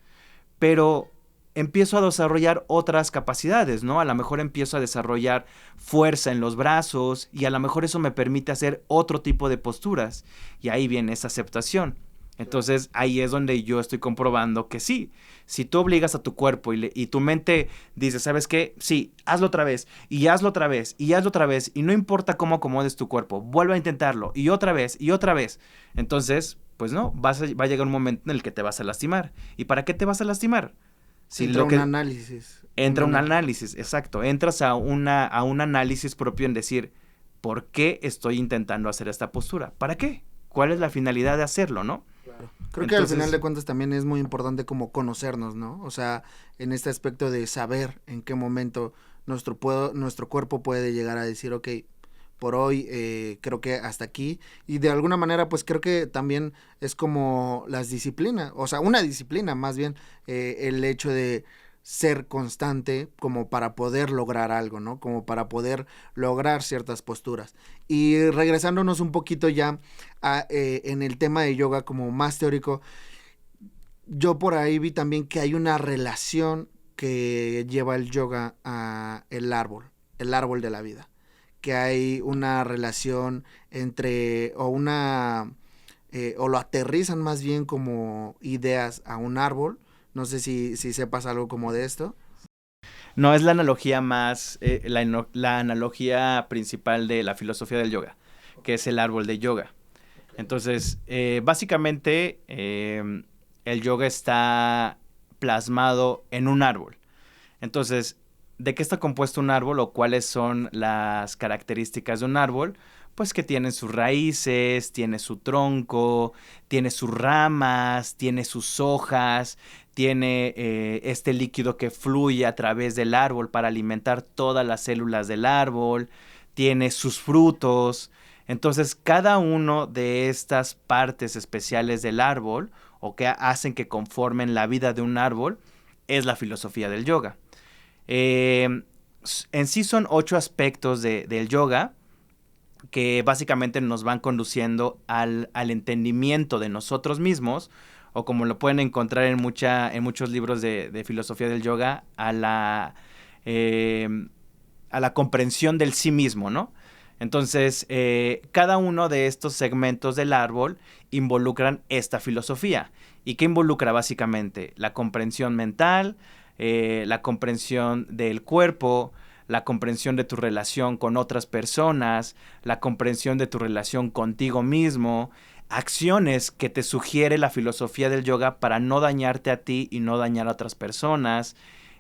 pero empiezo a desarrollar otras capacidades, ¿no? A lo mejor empiezo a desarrollar fuerza en los brazos y a lo mejor eso me permite hacer otro tipo de posturas. Y ahí viene esa aceptación. Entonces ahí es donde yo estoy comprobando que sí, si tú obligas a tu cuerpo y tu mente dice, ¿sabes qué? Sí, hazlo otra vez y hazlo otra vez y hazlo otra vez y no importa cómo acomodes tu cuerpo, vuelve a intentarlo y otra vez y otra vez. Entonces, pues no, va a llegar un momento en el que te vas a lastimar. ¿Y para qué te vas a lastimar? Si entra un análisis. Entra un análisis, exacto. Entras a un análisis propio en decir, ¿por qué estoy intentando hacer esta postura? ¿Para qué? ¿Cuál es la finalidad de hacerlo, no? Claro. Creo que al final de cuentas también es muy importante como conocernos, ¿no? O sea, en este aspecto de saber en qué momento nuestro cuerpo puede llegar a decir, ok, por hoy creo que hasta aquí. Y de alguna manera pues creo que también es como las disciplinas, o sea, una disciplina más bien, el hecho de ser constante como para poder lograr algo, ¿no? Como para poder lograr ciertas posturas. Y regresándonos un poquito ya en el tema de yoga como más teórico, yo por ahí vi también que hay una relación que lleva el yoga a el árbol de la vida. Que hay una relación entre, o lo aterrizan más bien como ideas a un árbol. No sé si sepas algo como de esto. No, es la analogía la analogía principal de la filosofía del yoga, que es el árbol de yoga. Entonces, básicamente, el yoga está plasmado en un árbol. Entonces, ¿de qué está compuesto un árbol o cuáles son las características de un árbol? Pues que tiene sus raíces, tiene su tronco, tiene sus ramas, tiene sus hojas, tiene este líquido que fluye a través del árbol para alimentar todas las células del árbol, tiene sus frutos. Entonces, cada uno de estas partes especiales del árbol o que hacen que conformen la vida de un árbol es la filosofía del yoga. En sí son 8 aspectos del yoga que básicamente nos van conduciendo al entendimiento de nosotros mismos, o como lo pueden encontrar en muchos libros de filosofía del yoga, a la comprensión del sí mismo, ¿no? Entonces, cada uno de estos segmentos del árbol involucran esta filosofía. ¿Y qué involucra básicamente? La comprensión mental, la comprensión del cuerpo, la comprensión de tu relación con otras personas, la comprensión de tu relación contigo mismo, acciones que te sugiere la filosofía del yoga para no dañarte a ti y no dañar a otras personas.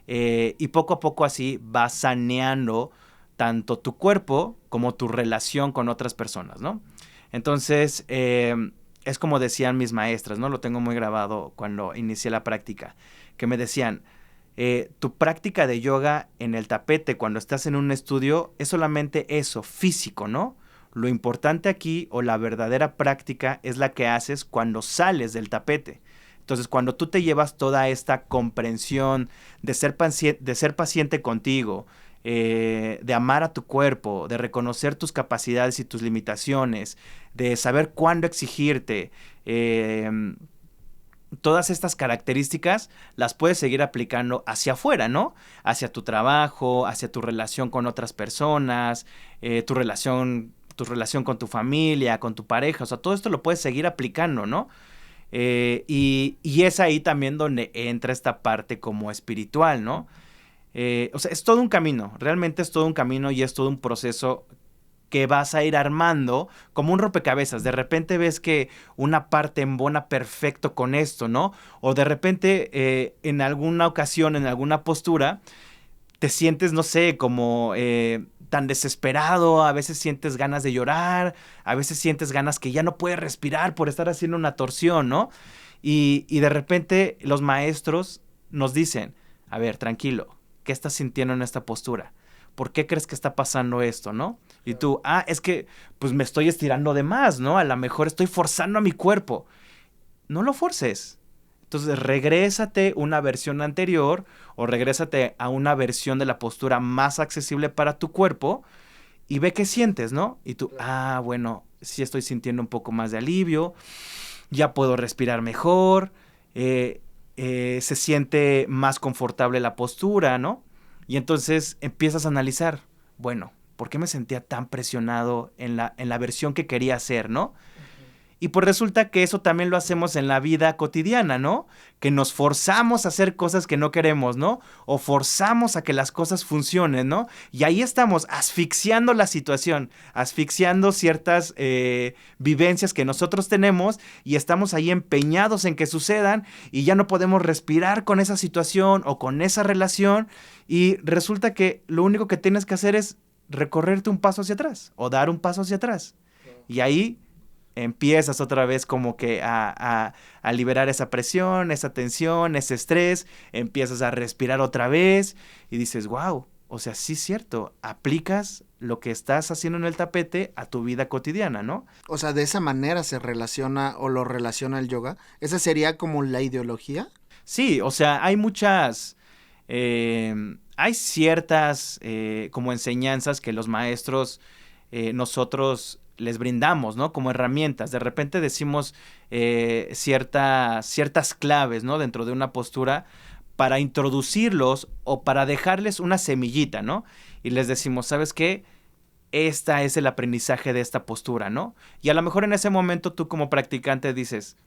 Y poco a poco así vas saneando tanto tu cuerpo como tu relación con otras personas, ¿no? Entonces, es como decían mis maestras, ¿no? Lo tengo muy grabado cuando inicié la práctica, que me decían, tu práctica de yoga en el tapete cuando estás en un estudio es solamente eso, físico, ¿no? Lo importante aquí o la verdadera práctica es la que haces cuando sales del tapete. Entonces, cuando tú te llevas toda esta comprensión de ser paciente contigo, de amar a tu cuerpo, de reconocer tus capacidades y tus limitaciones, de saber cuándo exigirte, todas estas características las puedes seguir aplicando hacia afuera, ¿no? Hacia tu trabajo, hacia tu relación con otras personas, tu relación con tu familia, con tu pareja, o sea, todo esto lo puedes seguir aplicando, ¿no? Y es ahí también donde entra esta parte como espiritual, ¿no? O sea, es todo un camino, realmente es todo un camino y es todo un proceso que vas a ir armando como un rompecabezas. De repente ves que una parte embona perfecto con esto, ¿no? O de repente en alguna ocasión, en alguna postura, te sientes, no sé, como tan desesperado, a veces sientes ganas de llorar, a veces sientes ganas que ya no puedes respirar por estar haciendo una torsión, ¿no? Y de repente los maestros nos dicen, a ver, tranquilo, ¿qué estás sintiendo en esta postura? ¿Por qué crees que está pasando esto, no? Y tú, es que pues me estoy estirando de más, ¿no? A lo mejor estoy forzando a mi cuerpo. No lo forces. Entonces, regrésate una versión anterior o regrésate a una versión de la postura más accesible para tu cuerpo y ve qué sientes, ¿no? Y tú, bueno, sí estoy sintiendo un poco más de alivio, ya puedo respirar mejor, se siente más confortable la postura, ¿no? Y entonces empiezas a analizar, bueno, ¿por qué me sentía tan presionado en la versión que quería hacer, ¿no? Y pues resulta que eso también lo hacemos en la vida cotidiana, ¿no? Que nos forzamos a hacer cosas que no queremos, ¿no? O forzamos a que las cosas funcionen, ¿no? Y ahí estamos asfixiando la situación, asfixiando ciertas vivencias que nosotros tenemos y estamos ahí empeñados en que sucedan y ya no podemos respirar con esa situación o con esa relación y resulta que lo único que tienes que hacer es recorrerte un paso hacia atrás o dar un paso hacia atrás. Y ahí empiezas otra vez como que a liberar esa presión, esa tensión, ese estrés, empiezas a respirar otra vez y dices, wow, o sea, sí es cierto, aplicas lo que estás haciendo en el tapete a tu vida cotidiana, ¿no? O sea, de esa manera se relaciona o lo relaciona el yoga. ¿Esa sería como la ideología? Sí, o sea, hay muchas, hay ciertas como enseñanzas que los maestros, nosotros les brindamos, ¿no? Como herramientas. De repente decimos ciertas claves, ¿no? Dentro de una postura para introducirlos o para dejarles una semillita, ¿no? Y les decimos, ¿sabes qué? Esta es el aprendizaje de esta postura, ¿no? Y a lo mejor en ese momento tú como practicante dices,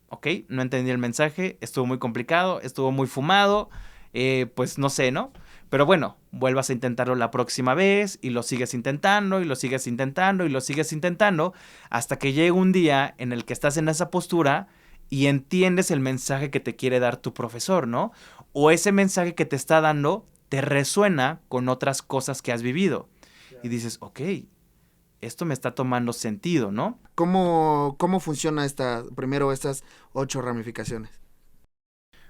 ok, no entendí el mensaje, estuvo muy complicado, estuvo muy fumado, pues no sé, ¿no? Pero bueno, vuelvas a intentarlo la próxima vez y lo sigues intentando y lo sigues intentando y lo sigues intentando hasta que llega un día en el que estás en esa postura y entiendes el mensaje que te quiere dar tu profesor, ¿no? O ese mensaje que te está dando te resuena con otras cosas que has vivido. Y dices, ok, esto me está tomando sentido, ¿no? ¿Cómo funciona primero estas 8 ramificaciones?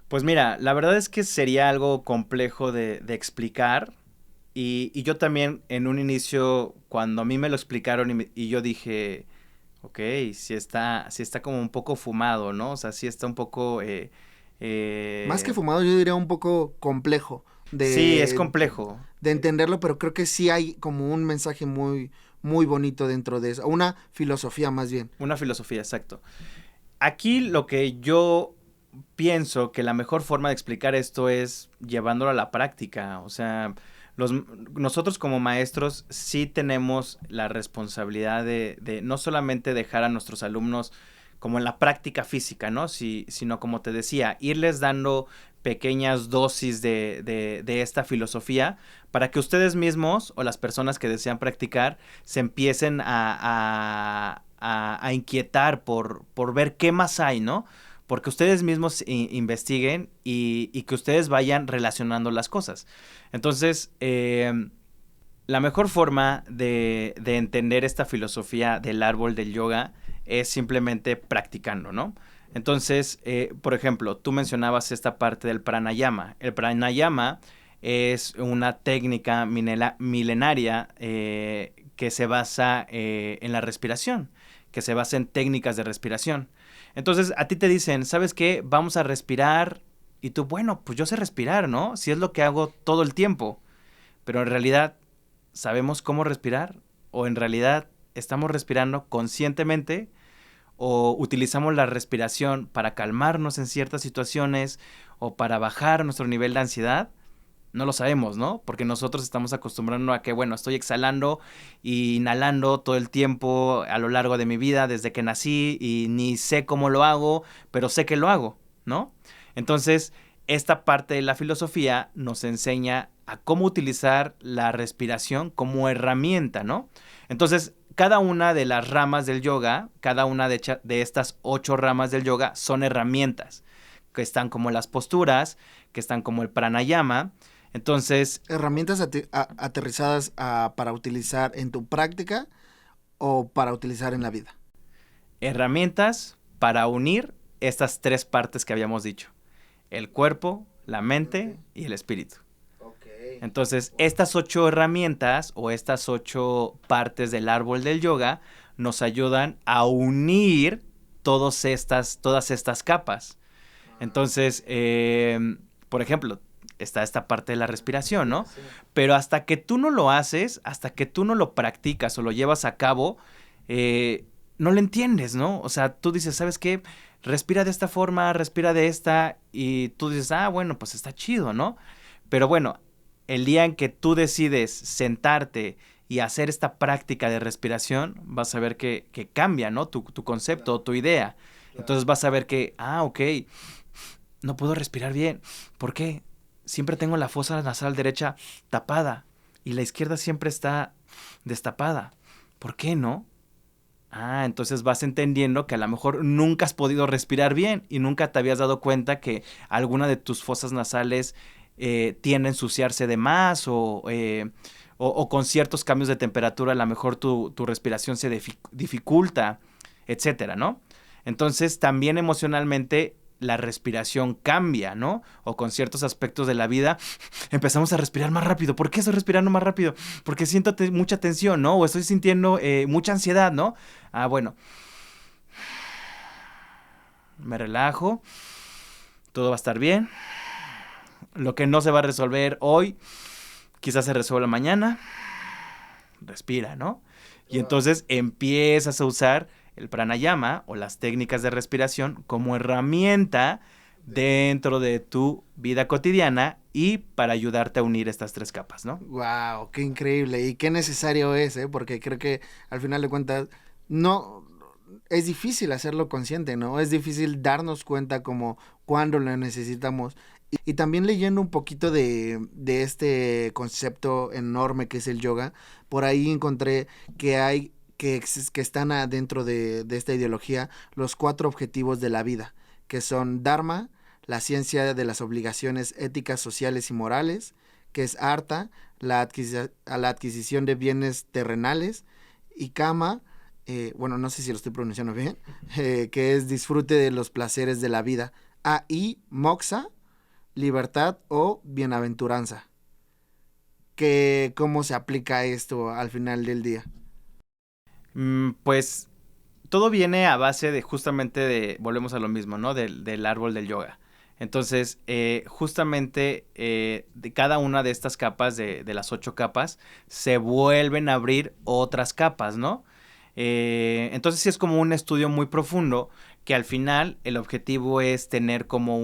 Pues mira, la verdad es que sería algo complejo de explicar y yo también en un inicio, cuando a mí me lo explicaron y yo dije, ok, sí está como un poco fumado, ¿no? O sea, sí está un poco... Más que fumado, yo diría un poco complejo sí, es complejo. de entenderlo, pero creo que sí hay como un mensaje muy, muy bonito dentro de eso, una filosofía más bien. Una filosofía, exacto. Aquí lo que yo pienso que la mejor forma de explicar esto es llevándolo a la práctica. O sea, nosotros como maestros sí tenemos la responsabilidad de no solamente dejar a nuestros alumnos como en la práctica física, ¿no? Sino como te decía, irles dando pequeñas dosis de esta filosofía para que ustedes mismos o las personas que desean practicar se empiecen a inquietar por ver qué más hay, ¿no? Porque ustedes mismos investiguen y que ustedes vayan relacionando las cosas. Entonces, la mejor forma de entender esta filosofía del árbol del yoga es simplemente practicando, ¿no? Entonces, por ejemplo, tú mencionabas esta parte del pranayama. El pranayama es una técnica milenaria que se basa en la respiración, que se basa en técnicas de respiración. Entonces, a ti te dicen, ¿sabes qué? Vamos a respirar. Y tú, bueno, pues yo sé respirar, ¿no? Si es lo que hago todo el tiempo. Pero en realidad, ¿sabemos cómo respirar? ¿O en realidad estamos respirando conscientemente? o utilizamos la respiración para calmarnos en ciertas situaciones o para bajar nuestro nivel de ansiedad, no lo sabemos, ¿no? Porque nosotros estamos acostumbrando a que, bueno, estoy exhalando e inhalando todo el tiempo a lo largo de mi vida desde que nací y ni sé cómo lo hago, pero sé que lo hago, ¿no? Entonces, esta parte de la filosofía nos enseña a cómo utilizar la respiración como herramienta, ¿no? Entonces, cada una de las ramas del yoga, cada una de estas 8 ramas del yoga son herramientas, que están como las posturas, que están como el pranayama. Entonces, Herramientas aterrizadas para utilizar en tu práctica o para utilizar en la vida. herramientas para unir estas 3 partes que habíamos dicho: el cuerpo, la mente y el espíritu. Entonces, estas 8 herramientas o estas 8 partes del árbol del yoga nos ayudan a unir todas estas capas. Entonces, por ejemplo, está esta parte de la respiración, ¿no? Sí. Pero hasta que tú no lo haces, hasta que tú no lo practicas o lo llevas a cabo, no lo entiendes, ¿no? O sea, tú dices, ¿sabes qué? Respira de esta forma, respira de esta, y tú dices, ah, bueno, pues está chido, ¿no? Pero bueno, el día en que tú decides sentarte y hacer esta práctica de respiración, vas a ver que cambia, ¿no? Tu concepto o tu idea. Entonces vas a ver que, ok, no puedo respirar bien. ¿Por qué? Siempre tengo la fosa nasal derecha tapada y la izquierda siempre está destapada. ¿Por qué no? Entonces vas entendiendo que a lo mejor nunca has podido respirar bien y nunca te habías dado cuenta que alguna de tus fosas nasales tiende a ensuciarse de más o con ciertos cambios de temperatura a lo mejor tu respiración se dificulta, etcétera, ¿no? Entonces también emocionalmente la respiración cambia, ¿no? O con ciertos aspectos de la vida empezamos a respirar más rápido. ¿Por qué estoy respirando más rápido? Porque siento mucha tensión, ¿no? O estoy sintiendo mucha ansiedad, ¿no? Bueno. Me relajo. Todo va a estar bien. Lo que no se va a resolver hoy, quizás se resuelva mañana. Respira, ¿no? Y entonces empiezas a usar el pranayama o las técnicas de respiración como herramienta dentro de tu vida cotidiana y para ayudarte a unir estas 3 capas, ¿no? Wow, qué increíble y qué necesario es, ¿eh? Porque creo que al final de cuentas no es difícil hacerlo consciente, ¿no? Es difícil darnos cuenta como cuando lo necesitamos. Y también leyendo un poquito de este concepto enorme que es el yoga, por ahí encontré que hay que están adentro de esta ideología los 4 objetivos de la vida, que son Dharma, la ciencia de las obligaciones éticas, sociales y morales, que es Artha, la adquisición de bienes terrenales, y Kama, bueno, no sé si lo estoy pronunciando bien, que es disfrute de los placeres de la vida, y Moksha, libertad o bienaventuranza. ¿Cómo se aplica esto al final del día? Pues todo viene a base de justamente volvemos a lo mismo, ¿no? Del árbol del yoga. Entonces, justamente de cada una de estas capas, de las 8 capas, se vuelven a abrir otras capas, ¿no? Entonces sí es como un estudio muy profundo que al final el objetivo es tener como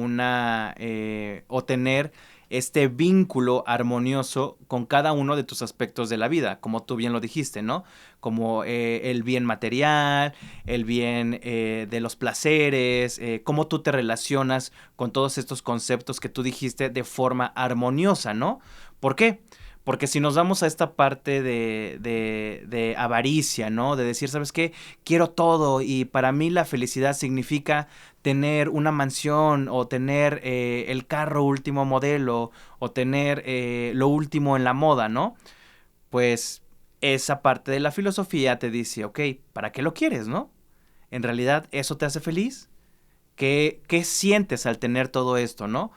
o tener este vínculo armonioso con cada uno de tus aspectos de la vida, como tú bien lo dijiste, ¿no? Como el bien material, el bien de los placeres, cómo tú te relacionas con todos estos conceptos que tú dijiste de forma armoniosa, ¿no? ¿Por qué? Porque si nos vamos a esta parte de avaricia, ¿no? De decir, ¿sabes qué? Quiero todo y para mí la felicidad significa tener una mansión o tener el carro último modelo o tener lo último en la moda, ¿no? Pues esa parte de la filosofía te dice, ok, ¿para qué lo quieres, no? ¿En realidad eso te hace feliz? ¿Qué sientes al tener todo esto, no?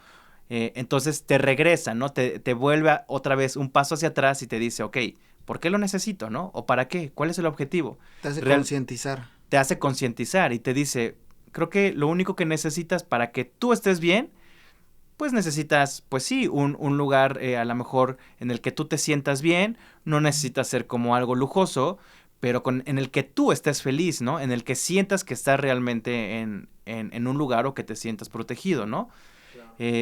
Entonces te regresa, ¿no? Te vuelve otra vez un paso hacia atrás y te dice, ok, ¿por qué lo necesito, no? ¿O para qué? ¿Cuál es el objetivo? Te hace concientizar. Te hace concientizar y te dice, creo que lo único que necesitas para que tú estés bien, pues necesitas, pues sí, un lugar a lo mejor en el que tú te sientas bien, no necesitas ser como algo lujoso, pero en el que tú estés feliz, ¿no? En el que sientas que estás realmente en un lugar o que te sientas protegido, ¿no?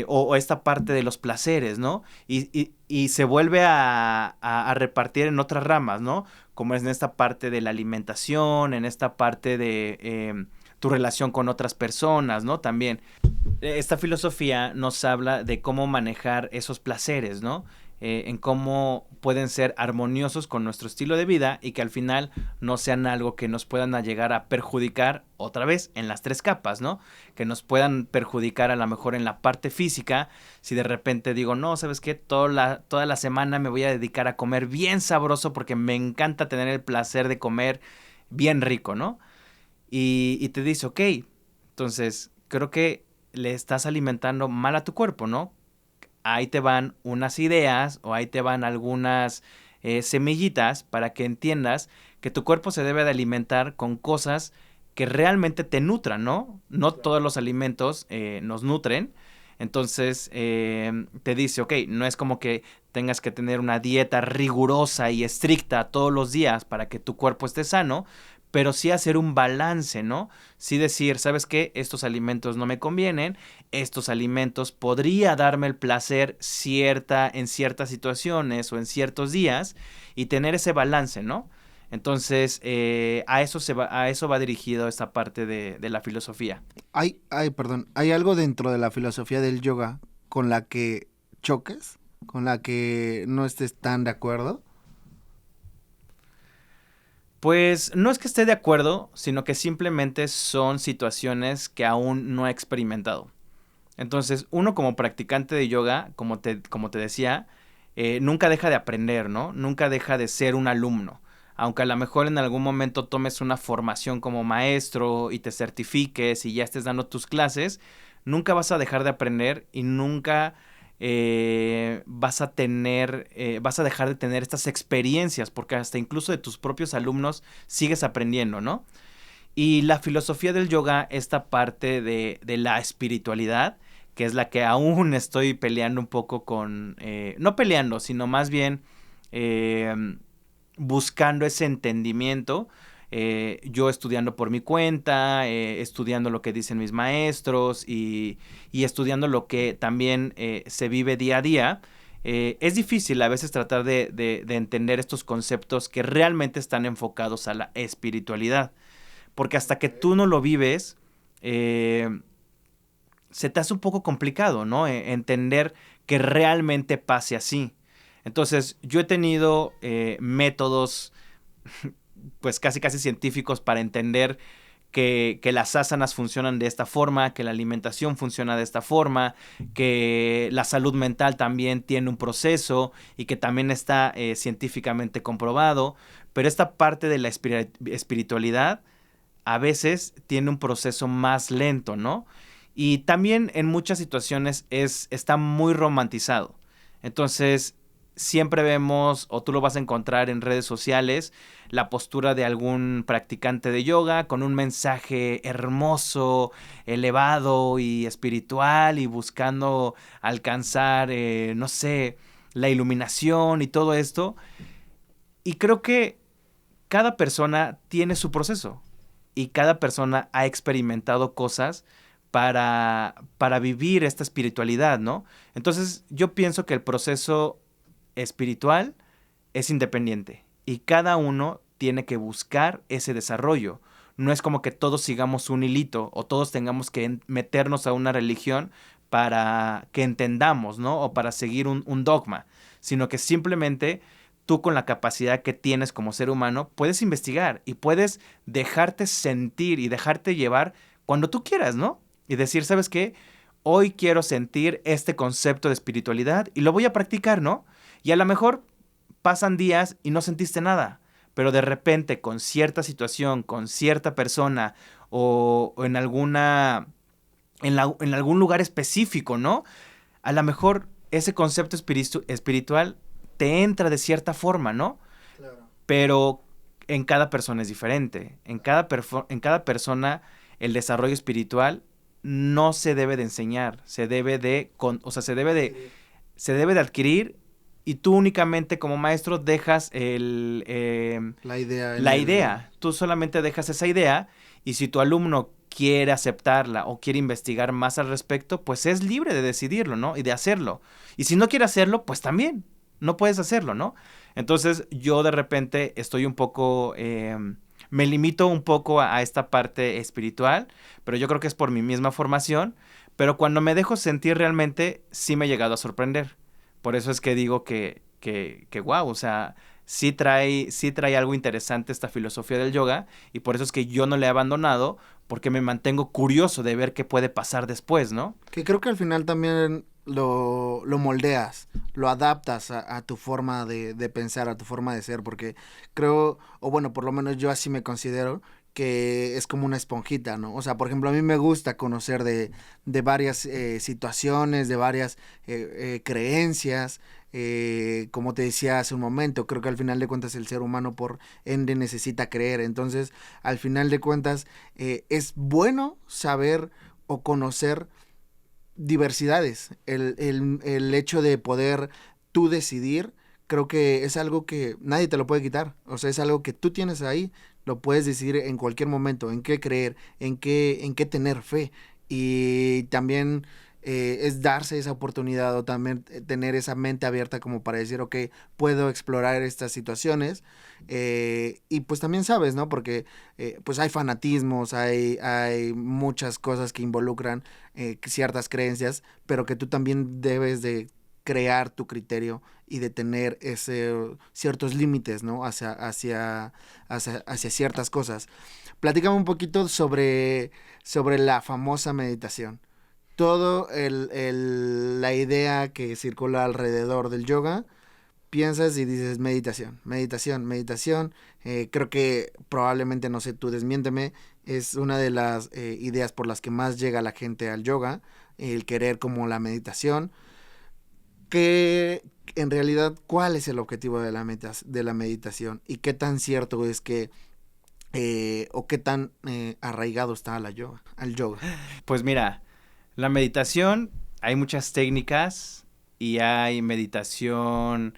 O esta parte de los placeres, ¿no? Y se vuelve a repartir en otras ramas, ¿no? Como es en esta parte de la alimentación, en esta parte de tu relación con otras personas, ¿no? También esta filosofía nos habla de cómo manejar esos placeres, ¿no? En cómo pueden ser armoniosos con nuestro estilo de vida y que al final no sean algo que nos puedan llegar a perjudicar otra vez en las 3 capas, ¿no? Que nos puedan perjudicar a lo mejor en la parte física, si de repente digo, no, ¿sabes qué? Toda la semana me voy a dedicar a comer bien sabroso porque me encanta tener el placer de comer bien rico, ¿no? Y te dice, ok, entonces creo que le estás alimentando mal a tu cuerpo, ¿no? Ahí te van unas ideas o ahí te van algunas semillitas para que entiendas que tu cuerpo se debe de alimentar con cosas que realmente te nutran, ¿no? No todos los alimentos nos nutren. Entonces te dice, ok, no es como que tengas que tener una dieta rigurosa y estricta todos los días para que tu cuerpo esté sano, pero sí hacer un balance, ¿no? Sí decir, ¿sabes qué? Estos alimentos no me convienen, estos alimentos podría darme el placer en ciertas situaciones o en ciertos días y tener ese balance, ¿no? Entonces, a eso va dirigido esta parte de la filosofía. Perdón, ¿hay algo dentro de la filosofía del yoga con la que choques? ¿Con la que no estés tan de acuerdo? Pues no es que esté de acuerdo, sino que simplemente son situaciones que aún no he experimentado. Entonces, uno como practicante de yoga, como te decía, nunca deja de aprender, ¿no? Nunca deja de ser un alumno. Aunque a lo mejor en algún momento tomes una formación como maestro y te certifiques y ya estés dando tus clases, nunca vas a dejar de aprender y nunca vas a dejar de tener estas experiencias, porque hasta incluso de tus propios alumnos sigues aprendiendo, ¿no? Y la filosofía del yoga, esta parte de la espiritualidad, que es la que aún estoy peleando un poco con, no peleando, sino más bien eh, buscando ese entendimiento, yo estudiando por mi cuenta, estudiando lo que dicen mis maestros y estudiando lo que también se vive día a día. Es difícil a veces tratar de entender estos conceptos que realmente están enfocados a la espiritualidad. Porque hasta que tú no lo vives, se te hace un poco complicado, ¿no? Entender que realmente pase así. Entonces, yo he tenido métodos, pues casi casi científicos para entender que las asanas funcionan de esta forma, que la alimentación funciona de esta forma, que la salud mental también tiene un proceso y que también está científicamente comprobado. Pero esta parte de la espiritualidad a veces tiene un proceso más lento, ¿no? Y también en muchas situaciones está muy romantizado. Entonces, siempre vemos, o tú lo vas a encontrar en redes sociales, la postura de algún practicante de yoga con un mensaje hermoso, elevado y espiritual y buscando alcanzar, no sé, la iluminación y todo esto. Y creo que cada persona tiene su proceso y cada persona ha experimentado cosas para vivir esta espiritualidad, ¿no? Entonces yo pienso que el proceso espiritual es independiente y cada uno tiene que buscar ese desarrollo. No es como que todos sigamos un hilito o todos tengamos que meternos a una religión para que entendamos, ¿no? O para seguir un dogma, sino que simplemente tú con la capacidad que tienes como ser humano puedes investigar y puedes dejarte sentir y dejarte llevar cuando tú quieras, ¿no? Y decir, ¿sabes qué? Hoy quiero sentir este concepto de espiritualidad y lo voy a practicar, ¿no? Y a lo mejor pasan días y no sentiste nada, pero de repente con cierta situación, con cierta persona o en algún lugar específico, ¿no? A lo mejor ese concepto espiritual te entra de cierta forma, ¿no? Claro. Pero en cada persona es diferente. En cada persona el desarrollo espiritual no se debe de enseñar, se debe de adquirir y tú únicamente como maestro dejas la idea. Tú solamente dejas esa idea y si tu alumno quiere aceptarla o quiere investigar más al respecto, pues es libre de decidirlo, ¿no? Y de hacerlo. Y si no quiere hacerlo, pues también no puedes hacerlo, ¿no? Entonces yo de repente estoy un poco... me limito un poco a esta parte espiritual, pero yo creo que es por mi misma formación. Pero cuando me dejo sentir realmente, sí me he llegado a sorprender. Por eso es que digo que wow, o sea, sí trae algo interesante esta filosofía del yoga y por eso es que yo no la he abandonado porque me mantengo curioso de ver qué puede pasar después, ¿no? Que creo que al final también lo moldeas, lo adaptas a tu forma de pensar, a tu forma de ser, porque creo, o bueno, por lo menos yo así me considero, que es como una esponjita, ¿no? O sea, por ejemplo, a mí me gusta conocer de varias situaciones, de varias creencias, como te decía hace un momento, creo que al final de cuentas el ser humano por ende necesita creer, entonces al final de cuentas es bueno saber o conocer diversidades, el hecho de poder tú decidir, creo que es algo que nadie te lo puede quitar, o sea, es algo que tú tienes ahí, lo puedes decidir en cualquier momento, en qué creer, en qué tener fe, y también es darse esa oportunidad o también tener esa mente abierta como para decir, ok, puedo explorar estas situaciones, y pues también sabes, ¿no? Porque pues hay fanatismos, hay muchas cosas que involucran ciertas creencias, pero que tú también debes de crear tu criterio y de tener ciertos límites, ¿no? Hacia ciertas cosas. Platícame un poquito sobre la famosa meditación. Todo la idea que circula alrededor del yoga, piensas y dices meditación, meditación, meditación. Creo que probablemente, no sé, tú desmiénteme, es una de las ideas por las que más llega la gente al yoga, el querer como la meditación. Que en realidad, ¿cuál es el objetivo de de la meditación? ¿Y qué tan cierto es que, o qué tan arraigado está a al yoga? Pues mira, la meditación, hay muchas técnicas y hay meditación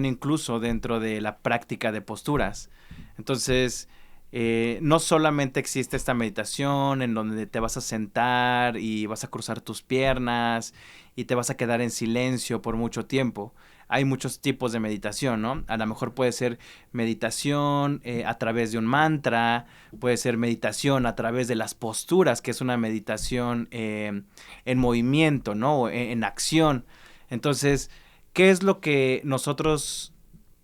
incluso dentro de la práctica de posturas. Entonces, no solamente existe esta meditación en donde te vas a sentar y vas a cruzar tus piernas y te vas a quedar en silencio por mucho tiempo. Hay muchos tipos de meditación, ¿no? A lo mejor puede ser meditación a través de un mantra, puede ser meditación a través de las posturas, que es una meditación en movimiento, ¿no? O en acción. Entonces, ¿qué es lo que nosotros,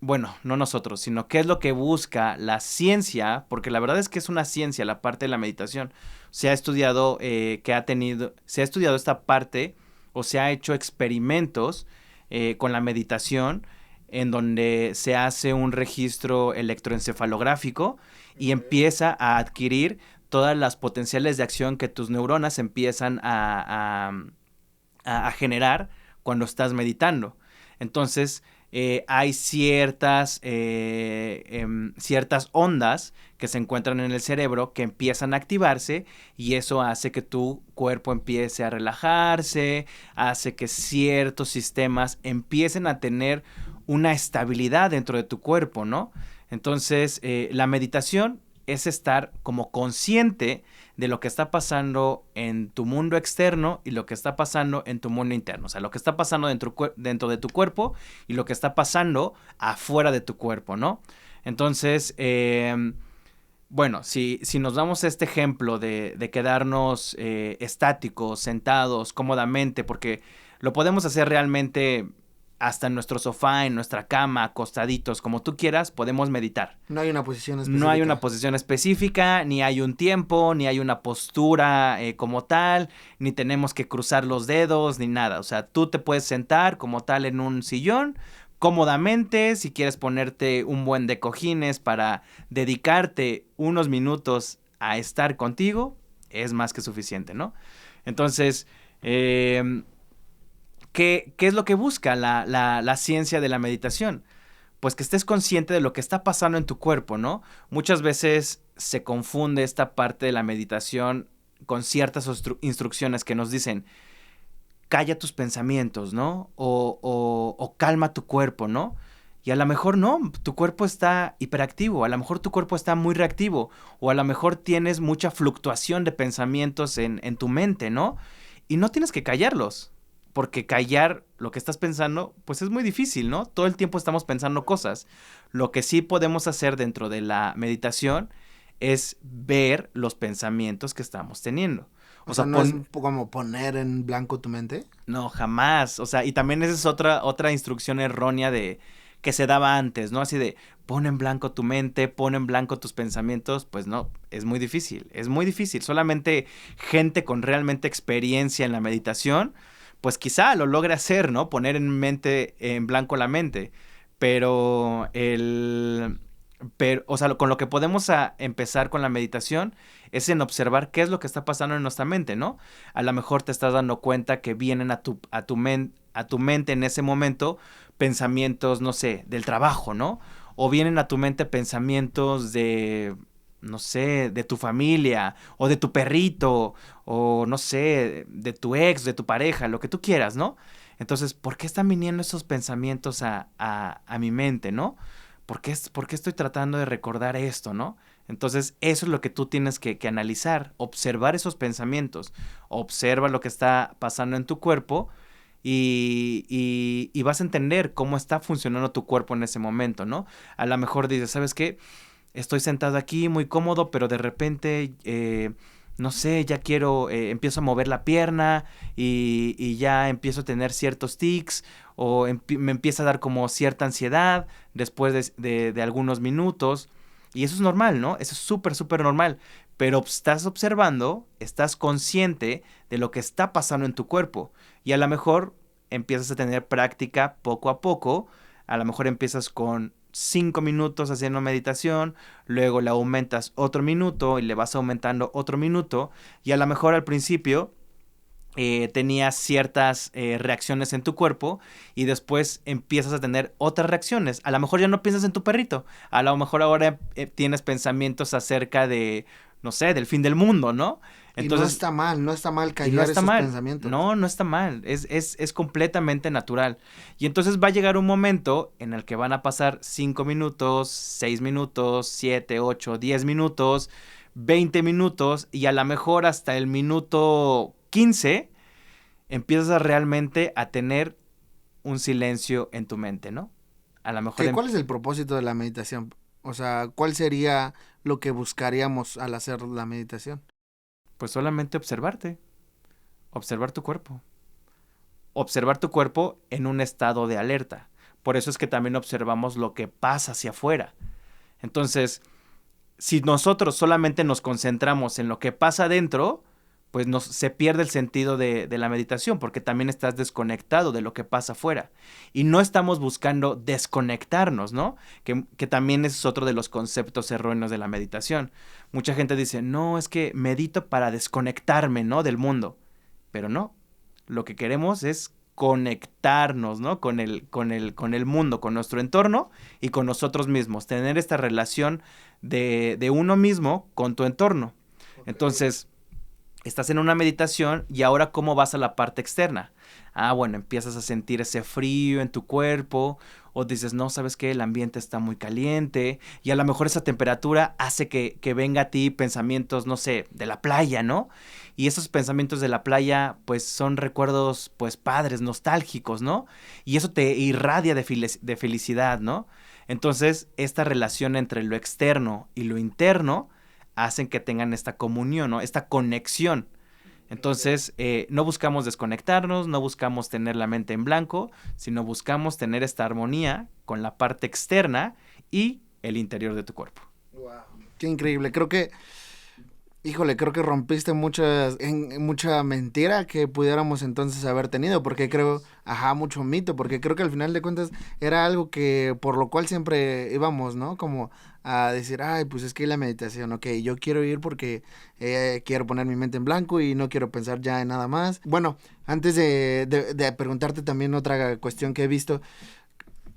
bueno, no nosotros, sino qué es lo que busca la ciencia? Porque la verdad es que es una ciencia la parte de la meditación. Se ha estudiado se ha estudiado esta parte o se ha hecho experimentos con la meditación en donde se hace un registro electroencefalográfico y empieza a adquirir todas las potenciales de acción que tus neuronas empiezan a generar cuando estás meditando. Entonces, hay ciertas ondas que se encuentran en el cerebro que empiezan a activarse y eso hace que tu cuerpo empiece a relajarse, hace que ciertos sistemas empiecen a tener una estabilidad dentro de tu cuerpo, ¿no? Entonces, la meditación es estar como consciente de lo que está pasando en tu mundo externo y lo que está pasando en tu mundo interno. O sea, lo que está pasando dentro de tu cuerpo y lo que está pasando afuera de tu cuerpo, ¿no? Entonces, bueno, si nos damos este ejemplo de quedarnos estáticos, sentados cómodamente, porque lo podemos hacer realmente hasta en nuestro sofá, en nuestra cama, acostaditos, como tú quieras, podemos meditar. No hay una posición específica. No hay una posición específica, ni hay un tiempo, ni hay una postura como tal, ni tenemos que cruzar los dedos, ni nada. O sea, tú te puedes sentar como tal en un sillón, cómodamente, si quieres ponerte un buen de cojines para dedicarte unos minutos a estar contigo, es más que suficiente, ¿no? Entonces, ¿qué es lo que busca la ciencia de la meditación? Pues que estés consciente de lo que está pasando en tu cuerpo, ¿no? Muchas veces se confunde esta parte de la meditación con ciertas instrucciones que nos dicen, calla tus pensamientos, ¿no? O calma tu cuerpo, ¿no? Y a lo mejor no, tu cuerpo está hiperactivo, a lo mejor tu cuerpo está muy reactivo, o a lo mejor tienes mucha fluctuación de pensamientos en tu mente, ¿no? Y no tienes que callarlos, porque callar lo que estás pensando, pues es muy difícil, ¿no? Todo el tiempo estamos pensando cosas. Lo que sí podemos hacer dentro de la meditación es ver los pensamientos que estamos teniendo. O sea, ¿no es como poner en blanco tu mente? No, jamás. O sea, y también esa es otra instrucción errónea de que se daba antes, ¿no? Así de, pon en blanco tu mente, pon en blanco tus pensamientos. Pues no, es muy difícil, es muy difícil. Solamente gente con realmente experiencia en la meditación, pues quizá lo logre hacer, ¿no? Poner en blanco la mente. Pero o sea, con lo que podemos empezar con la meditación es en observar qué es lo que está pasando en nuestra mente, ¿no? A lo mejor te estás dando cuenta que vienen a tu mente en ese momento pensamientos, no sé, del trabajo, ¿no? O vienen a tu mente pensamientos de, no sé, de tu familia, o de tu perrito, o no sé, de tu ex, de tu pareja, lo que tú quieras, ¿no? Entonces, ¿por qué están viniendo esos pensamientos a mi mente, ¿no? ¿Por qué estoy tratando de recordar esto, no? Entonces, eso es lo que tú tienes que analizar, observar esos pensamientos, observa lo que está pasando en tu cuerpo y vas a entender cómo está funcionando tu cuerpo en ese momento, ¿no? A lo mejor dices, ¿sabes qué? Estoy sentado aquí muy cómodo, pero de repente, no sé, ya quiero, empiezo a mover la pierna y ya empiezo a tener ciertos tics o me empieza a dar como cierta ansiedad después de algunos minutos. Y eso es normal, ¿no? Eso es súper, súper normal. Pero estás observando, estás consciente de lo que está pasando en tu cuerpo. Y a lo mejor empiezas a tener práctica poco a poco. A lo mejor empiezas con 5 minutos haciendo meditación, luego le aumentas otro minuto y le vas aumentando otro minuto. Y a lo mejor al principio tenías ciertas reacciones en tu cuerpo y después empiezas a tener otras reacciones. A lo mejor ya no piensas en tu perrito, a lo mejor ahora tienes pensamientos acerca de, no sé, del fin del mundo, ¿no? Entonces, no está mal callar esos pensamientos. No, no está mal, es completamente natural. Y entonces va a llegar un momento en el que van a pasar 5 minutos, 6 minutos, 7, 8, 10 minutos, 20 minutos y a lo mejor hasta el minuto 15 empiezas realmente a tener un silencio en tu mente, ¿no? A lo mejor... ¿Cuál es el propósito de la meditación? O sea, ¿cuál sería lo que buscaríamos al hacer la meditación? Pues solamente observarte, observar tu cuerpo. Observar tu cuerpo en un estado de alerta. Por eso es que también observamos lo que pasa hacia afuera. Entonces, si nosotros solamente nos concentramos en lo que pasa adentro, pues se pierde el sentido de la meditación, porque también estás desconectado de lo que pasa afuera. Y no estamos buscando desconectarnos, ¿no? Que también es otro de los conceptos erróneos de la meditación. Mucha gente dice, no, es que medito para desconectarme, ¿no? Del mundo. Pero no, lo que queremos es conectarnos, ¿no? Con el mundo, con nuestro entorno y con nosotros mismos. Tener esta relación de uno mismo con tu entorno. Okay. Entonces, estás en una meditación y ahora ¿cómo vas a la parte externa? Ah, bueno, empiezas a sentir ese frío en tu cuerpo o dices, no, ¿sabes qué? El ambiente está muy caliente y a lo mejor esa temperatura hace que venga a ti pensamientos, no sé, de la playa, ¿no? Y esos pensamientos de la playa, pues son recuerdos, pues padres, nostálgicos, ¿no? Y eso te irradia de felicidad, ¿no? Entonces, esta relación entre lo externo y lo interno hacen que tengan esta comunión, ¿no? Esta conexión. Entonces, no buscamos desconectarnos, no buscamos tener la mente en blanco, sino buscamos tener esta armonía con la parte externa y el interior de tu cuerpo. Wow. Qué increíble. Creo que rompiste mucha mentira que pudiéramos entonces haber tenido, porque creo, mucho mito, porque creo que al final de cuentas era algo que por lo cual siempre íbamos, ¿no? Como a decir, pues es que la meditación, ok, yo quiero ir porque quiero poner mi mente en blanco y no quiero pensar ya en nada más. Bueno, antes de preguntarte también otra cuestión que he visto,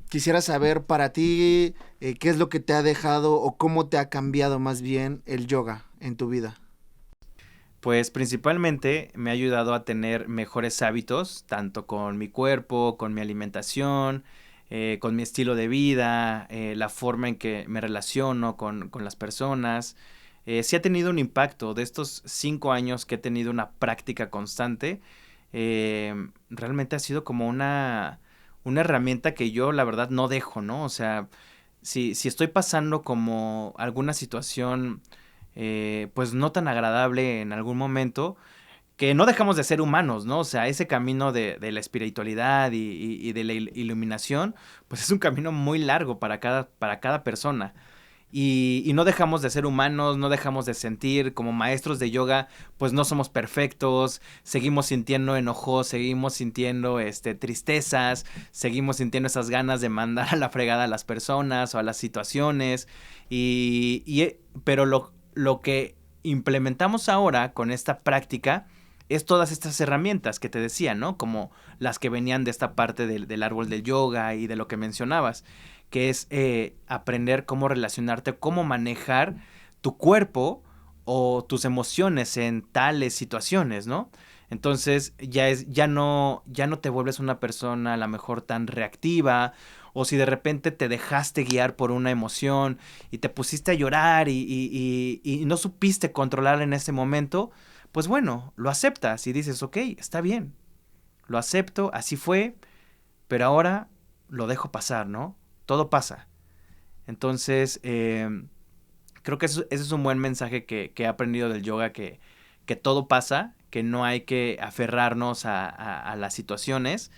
quisiera saber para ti qué es lo que te ha dejado o cómo te ha cambiado más bien el yoga en tu vida. Pues principalmente me ha ayudado a tener mejores hábitos, tanto con mi cuerpo, con mi alimentación, con mi estilo de vida, la forma en que me relaciono con las personas. Sí ha tenido un impacto de estos 5 años que he tenido una práctica constante. Realmente ha sido como una herramienta que yo la verdad no dejo, ¿no? O sea, si estoy pasando como alguna situación pues no tan agradable en algún momento, que no dejamos de ser humanos, ¿no? O sea, ese camino de la espiritualidad y de la iluminación, pues es un camino muy largo para cada persona. Y no dejamos de ser humanos, no dejamos de sentir, como maestros de yoga, pues no somos perfectos, seguimos sintiendo enojos, seguimos sintiendo tristezas, seguimos sintiendo esas ganas de mandar a la fregada a las personas o a las situaciones, pero lo que implementamos ahora con esta práctica es todas estas herramientas que te decía, ¿no? Como las que venían de esta parte del árbol del yoga y de lo que mencionabas, que es aprender cómo relacionarte, cómo manejar tu cuerpo o tus emociones en tales situaciones, ¿no? Entonces ya no te vuelves una persona a lo mejor tan reactiva, o si de repente te dejaste guiar por una emoción y te pusiste a llorar y no supiste controlar en ese momento, pues bueno, lo aceptas y dices, ok, está bien, lo acepto, así fue, pero ahora lo dejo pasar, ¿no? Todo pasa. Entonces, creo que ese es un buen mensaje que he aprendido del yoga, que todo pasa, que no hay que aferrarnos a las situaciones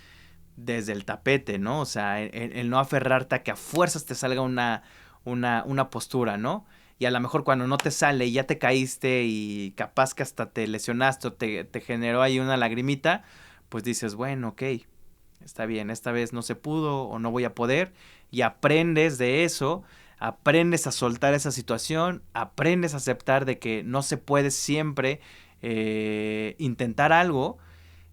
desde el tapete, ¿no? O sea, el no aferrarte a que a fuerzas te salga una postura, ¿no? Y a lo mejor cuando no te sale y ya te caíste y capaz que hasta te lesionaste o te generó ahí una lagrimita, pues dices, bueno, ok, está bien, esta vez no se pudo o no voy a poder, y aprendes de eso, aprendes a soltar esa situación, aprendes a aceptar de que no se puede siempre intentar algo,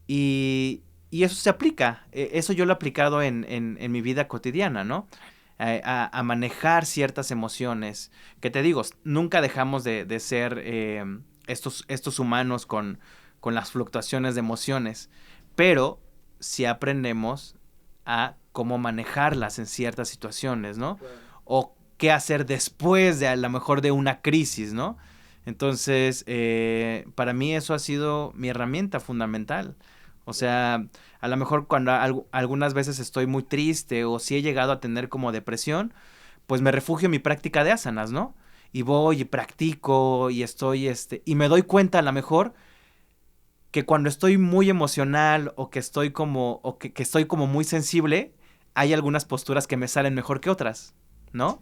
y eso se aplica, eso yo lo he aplicado en mi vida cotidiana, ¿no? A manejar ciertas emociones, que te digo, nunca dejamos de ser estos humanos con las fluctuaciones de emociones, pero si aprendemos a cómo manejarlas en ciertas situaciones, ¿no? Claro. O qué hacer después de a lo mejor de una crisis, ¿no? Entonces, para mí eso ha sido mi herramienta fundamental. O sea, a lo mejor cuando algunas veces estoy muy triste o si he llegado a tener como depresión, pues me refugio en mi práctica de asanas, ¿no? Y voy y practico y estoy, y me doy cuenta a lo mejor que cuando estoy muy emocional o que estoy como, que estoy como muy sensible, hay algunas posturas que me salen mejor que otras, ¿no?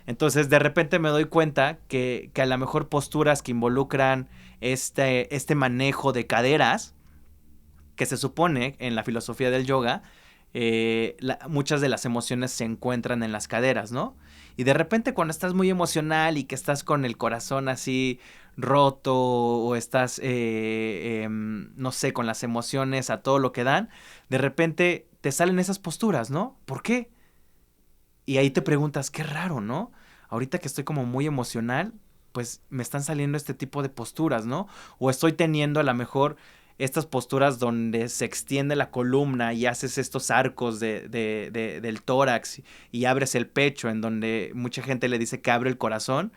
Entonces de repente me doy cuenta que a lo mejor posturas que involucran este manejo de caderas, que se supone en la filosofía del yoga, muchas de las emociones se encuentran en las caderas, ¿no? Y de repente cuando estás muy emocional y que estás con el corazón así roto o estás, no sé, con las emociones a todo lo que dan, de repente te salen esas posturas, ¿no? ¿Por qué? Y ahí te preguntas, qué raro, ¿no? Ahorita que estoy como muy emocional, pues me están saliendo este tipo de posturas, ¿no? O estoy teniendo a lo mejor estas posturas donde se extiende la columna y haces estos arcos del tórax y abres el pecho, en donde mucha gente le dice que abre el corazón,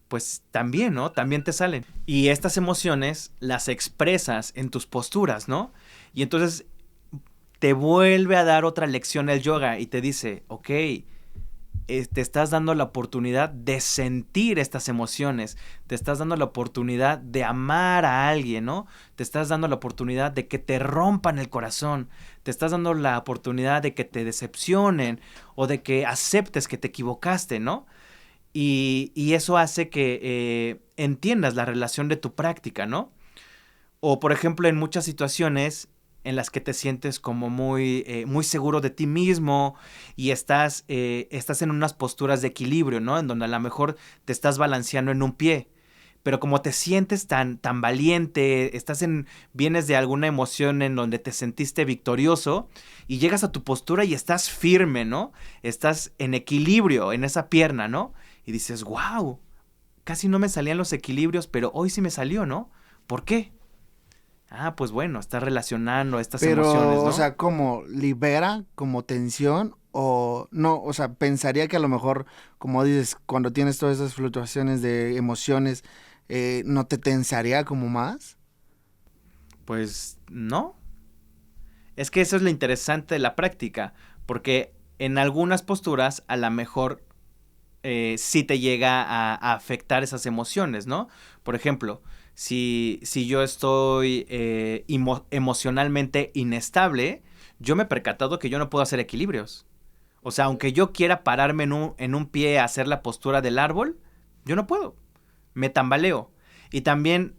pues también, ¿no? También te salen. Y estas emociones las expresas en tus posturas, ¿no? Y entonces te vuelve a dar otra lección el yoga y te dice, ok, te estás dando la oportunidad de sentir estas emociones, te estás dando la oportunidad de amar a alguien, ¿no? Te estás dando la oportunidad de que te rompan el corazón, te estás dando la oportunidad de que te decepcionen o de que aceptes que te equivocaste, ¿no? Y eso hace que entiendas la relación de tu práctica, ¿no? O por ejemplo en muchas situaciones en las que te sientes como muy seguro de ti mismo y estás en unas posturas de equilibrio, ¿no? En donde a lo mejor te estás balanceando en un pie, pero como te sientes tan valiente, vienes de alguna emoción en donde te sentiste victorioso y llegas a tu postura y estás firme, ¿no? Estás en equilibrio en esa pierna, ¿no? Y dices, wow, casi no me salían los equilibrios, pero hoy sí me salió, ¿no? ¿Por qué? Ah, pues bueno, está relacionando estas Pero, emociones, ¿no? o sea, ¿como libera como tensión o no? O sea, pensaría que a lo mejor, como dices, cuando tienes todas esas fluctuaciones de emociones, ¿no te tensaría como más? Pues no. Es que eso es lo interesante de la práctica, porque en algunas posturas a lo mejor sí te llega a afectar esas emociones, ¿no? Por ejemplo, si yo estoy emocionalmente inestable, yo me he percatado que yo no puedo hacer equilibrios. O sea, aunque yo quiera pararme en un pie a hacer la postura del árbol, yo no puedo. Me tambaleo. Y también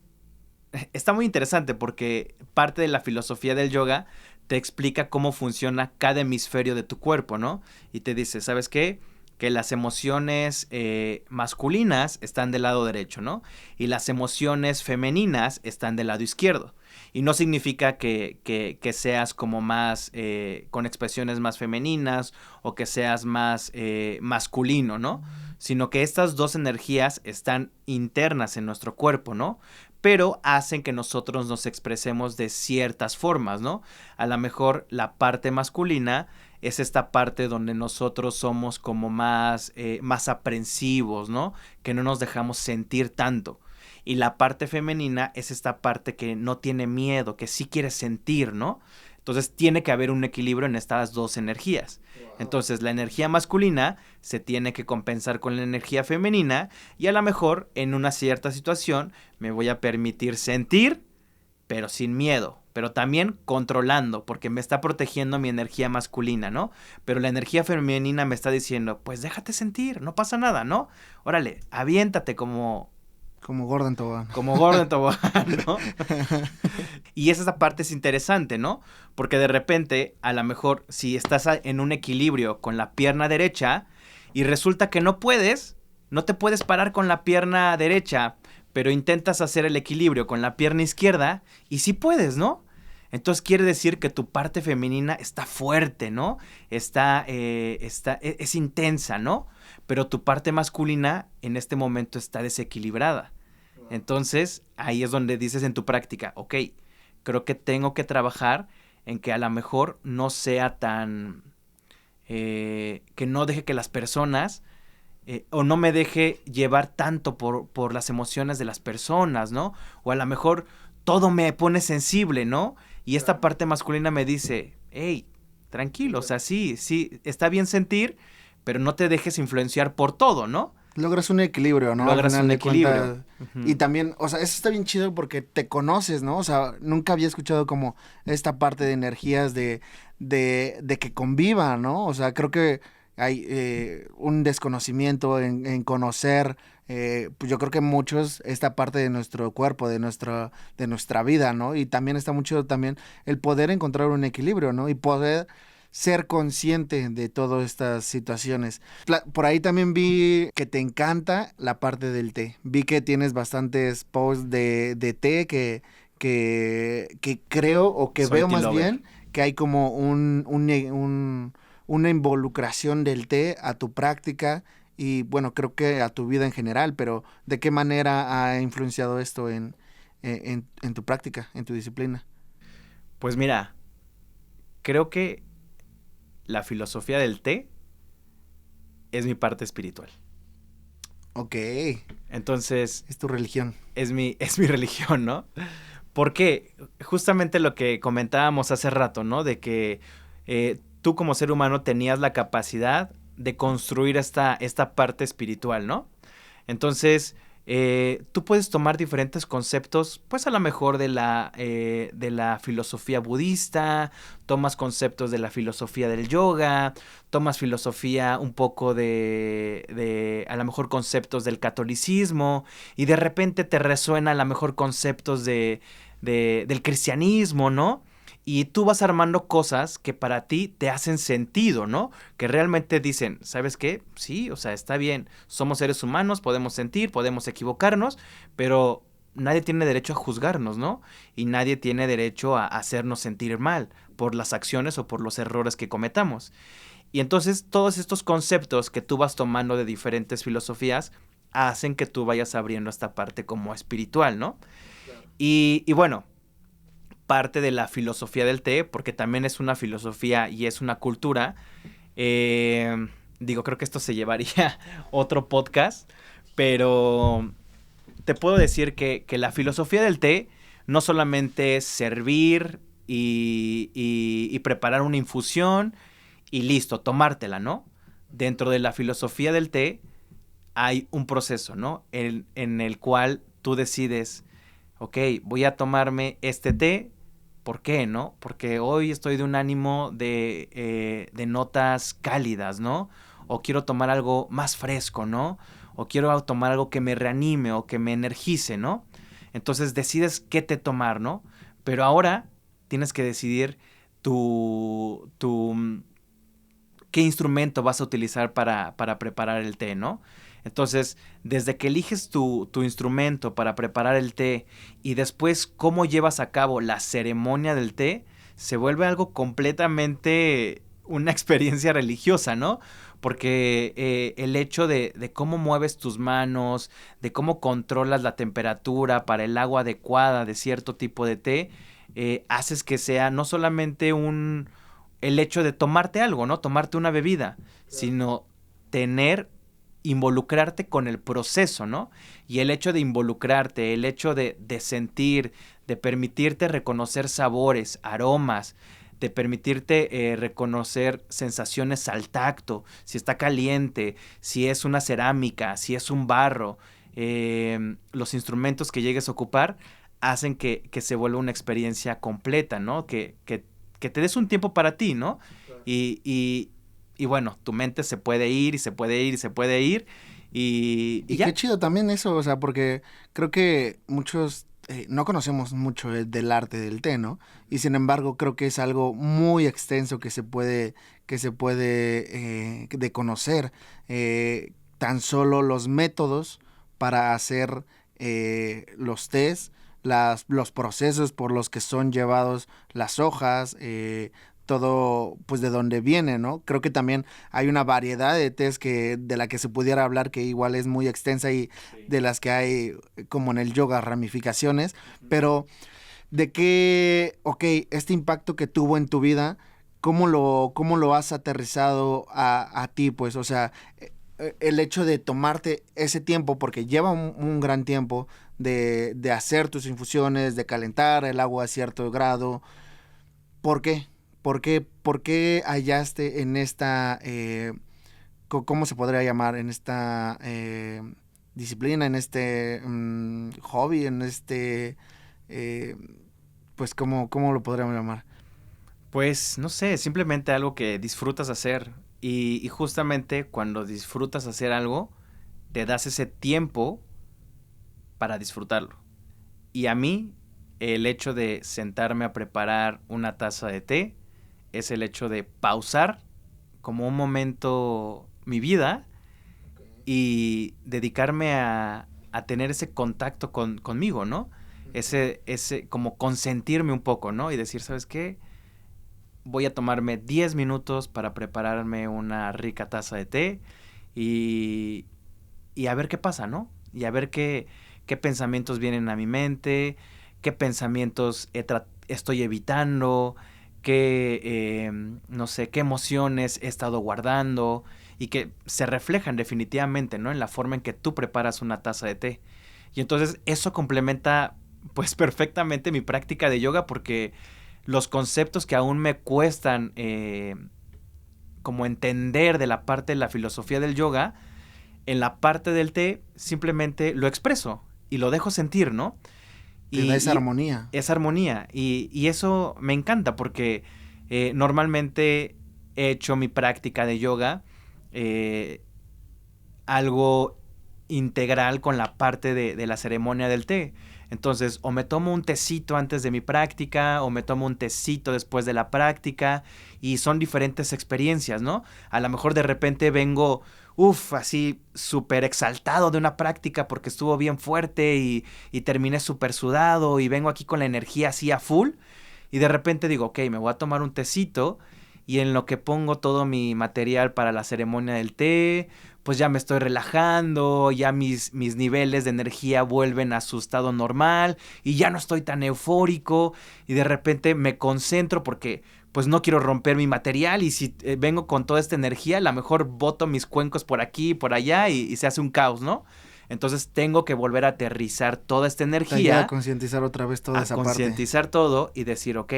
está muy interesante porque parte de la filosofía del yoga te explica cómo funciona cada hemisferio de tu cuerpo, ¿no? Y te dice, ¿sabes qué? Que las emociones masculinas están del lado derecho, ¿no? Y las emociones femeninas están del lado izquierdo. Y no significa que seas como más, con expresiones más femeninas o que seas más masculino, ¿no? Sino que estas dos energías están internas en nuestro cuerpo, ¿no? Pero hacen que nosotros nos expresemos de ciertas formas, ¿no? A lo mejor la parte masculina es esta parte donde nosotros somos como más aprensivos, ¿no? Que no nos dejamos sentir tanto. Y la parte femenina es esta parte que no tiene miedo, que sí quiere sentir, ¿no? Entonces tiene que haber un equilibrio en estas dos energías. Entonces la energía masculina se tiene que compensar con la energía femenina y a lo mejor en una cierta situación me voy a permitir sentir, pero sin miedo, pero también controlando, porque me está protegiendo mi energía masculina, ¿no? Pero la energía femenina me está diciendo, pues déjate sentir, no pasa nada, ¿no? Órale, aviéntate Como Gordon Tobogán. como gordo en tobogán, ¿no? Y esa parte es interesante, ¿no? Porque de repente, a lo mejor, si estás en un equilibrio con la pierna derecha y resulta que no puedes, no te puedes parar con la pierna derecha, pero intentas hacer el equilibrio con la pierna izquierda y sí puedes, ¿no? Entonces quiere decir que tu parte femenina está fuerte, ¿no? Es intensa, ¿no? Pero tu parte masculina en este momento está desequilibrada. Entonces, ahí es donde dices en tu práctica, ok, creo que tengo que trabajar en que a lo mejor no sea tan, que no deje que las personas, o no me deje llevar tanto por las emociones de las personas, ¿no? O a lo mejor todo me pone sensible, ¿no? Y esta parte masculina me dice, hey, tranquilo, o sea, sí, está bien sentir, pero no te dejes influenciar por todo, ¿no? Logras un equilibrio, ¿no? Al Logras final un de equilibrio. cuentas. Y también, o sea, eso está bien chido porque te conoces, ¿no? O sea, nunca había escuchado como esta parte de energías de que convivan, ¿no? O sea, creo que hay un desconocimiento en conocer, pues yo creo que muchos, esta parte de nuestro cuerpo, de nuestra vida, ¿no? Y también está mucho también el poder encontrar un equilibrio, ¿no? Y poder ser consciente de todas estas situaciones. Por ahí también vi que te encanta la parte del té. Vi que tienes bastantes posts de té que creo o que Soy veo tea más lover. bien que hay como una involucración del té a tu práctica y bueno, creo que a tu vida en general, pero ¿de qué manera ha influenciado esto en tu práctica, en tu disciplina? Pues mira, creo que la filosofía del té es mi parte espiritual. Ok, Entonces, es tu religión. es mi religión, ¿no? Porque justamente lo que comentábamos hace rato, ¿no? De que tú como ser humano tenías la capacidad de construir esta parte espiritual, ¿no? Entonces, tú puedes tomar diferentes conceptos, pues a lo mejor de la filosofía budista, tomas conceptos de la filosofía del yoga, tomas filosofía un poco a lo mejor conceptos del catolicismo, y de repente te resuena a lo mejor conceptos del cristianismo, ¿no? Y tú vas armando cosas que para ti te hacen sentido, ¿no? Que realmente dicen, ¿sabes qué? Sí, o sea, está bien, somos seres humanos, podemos sentir, podemos equivocarnos, pero nadie tiene derecho a juzgarnos, ¿no? Y nadie tiene derecho a hacernos sentir mal por las acciones o por los errores que cometamos. Y entonces todos estos conceptos que tú vas tomando de diferentes filosofías hacen que tú vayas abriendo esta parte como espiritual, ¿no? Y bueno, parte de la filosofía del té, porque también es una filosofía y es una cultura, digo, creo que esto se llevaría otro podcast, pero te puedo decir que la filosofía del té no solamente es servir y preparar una infusión y listo, tomártela, ¿no? Dentro de la filosofía del té hay un proceso, ¿no? En el cual tú decides, ok, voy a tomarme este té. ¿Por qué, no? Porque hoy estoy de un ánimo de notas cálidas, ¿no? O quiero tomar algo más fresco, ¿no? O quiero tomar algo que me reanime o que me energice, ¿no? Entonces decides qué té tomar, ¿no? Pero ahora tienes que decidir qué instrumento vas a utilizar para preparar el té, ¿no? Entonces, desde que eliges tu instrumento para preparar el té y después cómo llevas a cabo la ceremonia del té, se vuelve algo completamente una experiencia religiosa, ¿no? Porque el hecho de cómo mueves tus manos, de cómo controlas la temperatura para el agua adecuada de cierto tipo de té, haces que sea no solamente el hecho de tomarte algo, ¿no? Tomarte una bebida, sino involucrarte con el proceso, ¿no? Y el hecho de involucrarte, el hecho de sentir, de permitirte reconocer sabores, aromas, de permitirte reconocer sensaciones al tacto, si está caliente, si es una cerámica, si es un barro, los instrumentos que llegues a ocupar hacen que se vuelva una experiencia completa, ¿no? Que te des un tiempo para ti, ¿no? Claro. Y bueno, tu mente se puede ir y se puede ir y se puede ir y ya. Qué chido también eso, o sea, porque creo que muchos no conocemos mucho del arte del té, ¿no? Y sin embargo creo que es algo muy extenso que se puede de conocer. Tan solo los métodos para hacer los tés, los procesos por los que son llevados las hojas, todo pues de dónde viene, ¿no? Creo que también hay una variedad de tés de la que se pudiera hablar que igual es muy extensa y de las que hay como en el yoga ramificaciones, pero de qué, ok, este impacto que tuvo en tu vida, ¿cómo lo has aterrizado a ti? Pues, o sea, el hecho de tomarte ese tiempo, porque lleva un gran tiempo de hacer tus infusiones, de calentar el agua a cierto grado. ¿Por qué? ¿Por qué hallaste en esta, cómo se podría llamar, en esta disciplina, en este hobby, en este, eh, pues, ¿cómo lo podríamos llamar? Pues no sé, simplemente algo que disfrutas hacer y justamente cuando disfrutas hacer algo, te das ese tiempo para disfrutarlo. Y a mí, el hecho de sentarme a preparar una taza de té es el hecho de pausar como un momento mi vida y dedicarme a tener ese contacto conmigo, ¿no? Ese, como consentirme un poco, ¿no? Y decir, ¿sabes qué? Voy a tomarme 10 minutos para prepararme una rica taza de té y, y a ver qué pasa, ¿no? Y a ver qué pensamientos vienen a mi mente, qué pensamientos estoy evitando, no sé, qué emociones he estado guardando y que se reflejan definitivamente, ¿no? En la forma en que tú preparas una taza de té. Y entonces eso complementa pues perfectamente mi práctica de yoga porque los conceptos que aún me cuestan como entender de la parte de la filosofía del yoga, en la parte del té simplemente lo expreso y lo dejo sentir, ¿no? Te da esa armonía. Esa armonía. Y eso me encanta porque normalmente he hecho mi práctica de yoga algo integral con la parte de la ceremonia del té. Entonces, o me tomo un tecito antes de mi práctica, o me tomo un tecito después de la práctica, y son diferentes experiencias, ¿no? A lo mejor de repente vengo, así súper exaltado de una práctica porque estuvo bien fuerte y terminé súper sudado y vengo aquí con la energía así a full, y de repente digo, ok, me voy a tomar un tecito, y en lo que pongo todo mi material para la ceremonia del té, pues ya me estoy relajando, ya mis niveles de energía vuelven a su estado normal y ya no estoy tan eufórico y de repente me concentro porque pues no quiero romper mi material y si vengo con toda esta energía, a lo mejor boto mis cuencos por aquí y por allá y se hace un caos, ¿no? Entonces tengo que volver a aterrizar toda esta energía. A concientizar otra vez toda esa parte. A concientizar todo y decir, ok,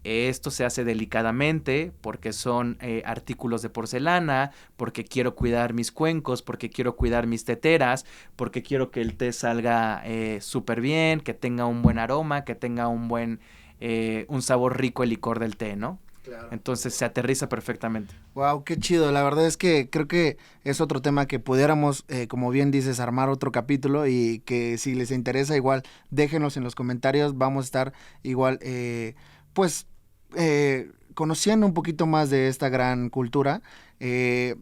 esto se hace delicadamente porque son artículos de porcelana, porque quiero cuidar mis cuencos, porque quiero cuidar mis teteras, porque quiero que el té salga súper bien, que tenga un buen aroma, que tenga un sabor rico el licor del té, ¿no? Claro. Entonces se aterriza perfectamente. Wow, qué chido. La verdad es que creo que es otro tema que pudiéramos, como bien dices, armar otro capítulo y que si les interesa igual déjenos en los comentarios. Vamos a estar igual, pues, conociendo un poquito más de esta gran cultura. Qué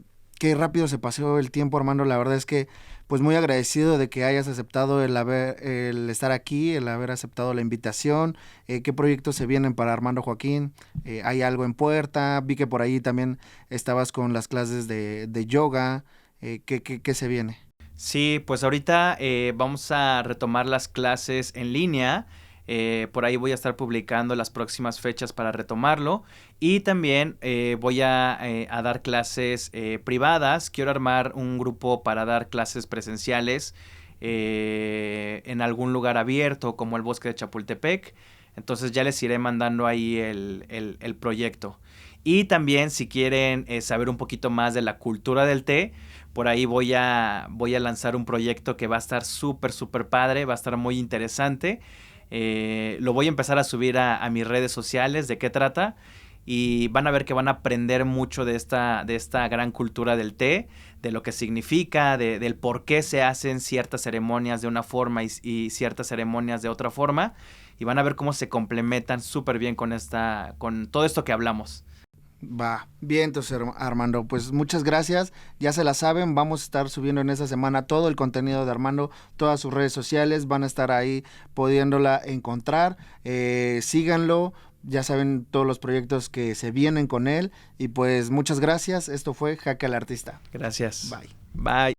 rápido se pasó el tiempo, Armando. La verdad es que pues muy agradecido de que hayas aceptado el estar aquí, el haber aceptado la invitación. ¿Qué proyectos se vienen para Armando Joaquín? ¿Hay algo en puerta? Vi que por ahí también estabas con las clases de yoga. ¿Qué se viene? Sí, pues ahorita vamos a retomar las clases en línea. Por ahí voy a estar publicando las próximas fechas para retomarlo y también voy a dar clases privadas. Quiero armar un grupo para dar clases presenciales en algún lugar abierto como el Bosque de Chapultepec. Entonces ya les iré mandando ahí el proyecto. Y también si quieren saber un poquito más de la cultura del té, por ahí voy a lanzar un proyecto que va a estar súper padre, va a estar muy interesante. Lo voy a empezar a subir a mis redes sociales, de qué trata, y van a ver que van a aprender mucho de esta gran cultura del té, de lo que significa, del por qué se hacen ciertas ceremonias de una forma y ciertas ceremonias de otra forma, y van a ver cómo se complementan súper bien con todo esto que hablamos. Va, bien, entonces Armando, pues muchas gracias, ya se la saben, vamos a estar subiendo en esta semana todo el contenido de Armando, todas sus redes sociales, van a estar ahí pudiéndola encontrar, síganlo, ya saben todos los proyectos que se vienen con él y pues muchas gracias, esto fue Jaque al Artista. Gracias. Bye. Bye.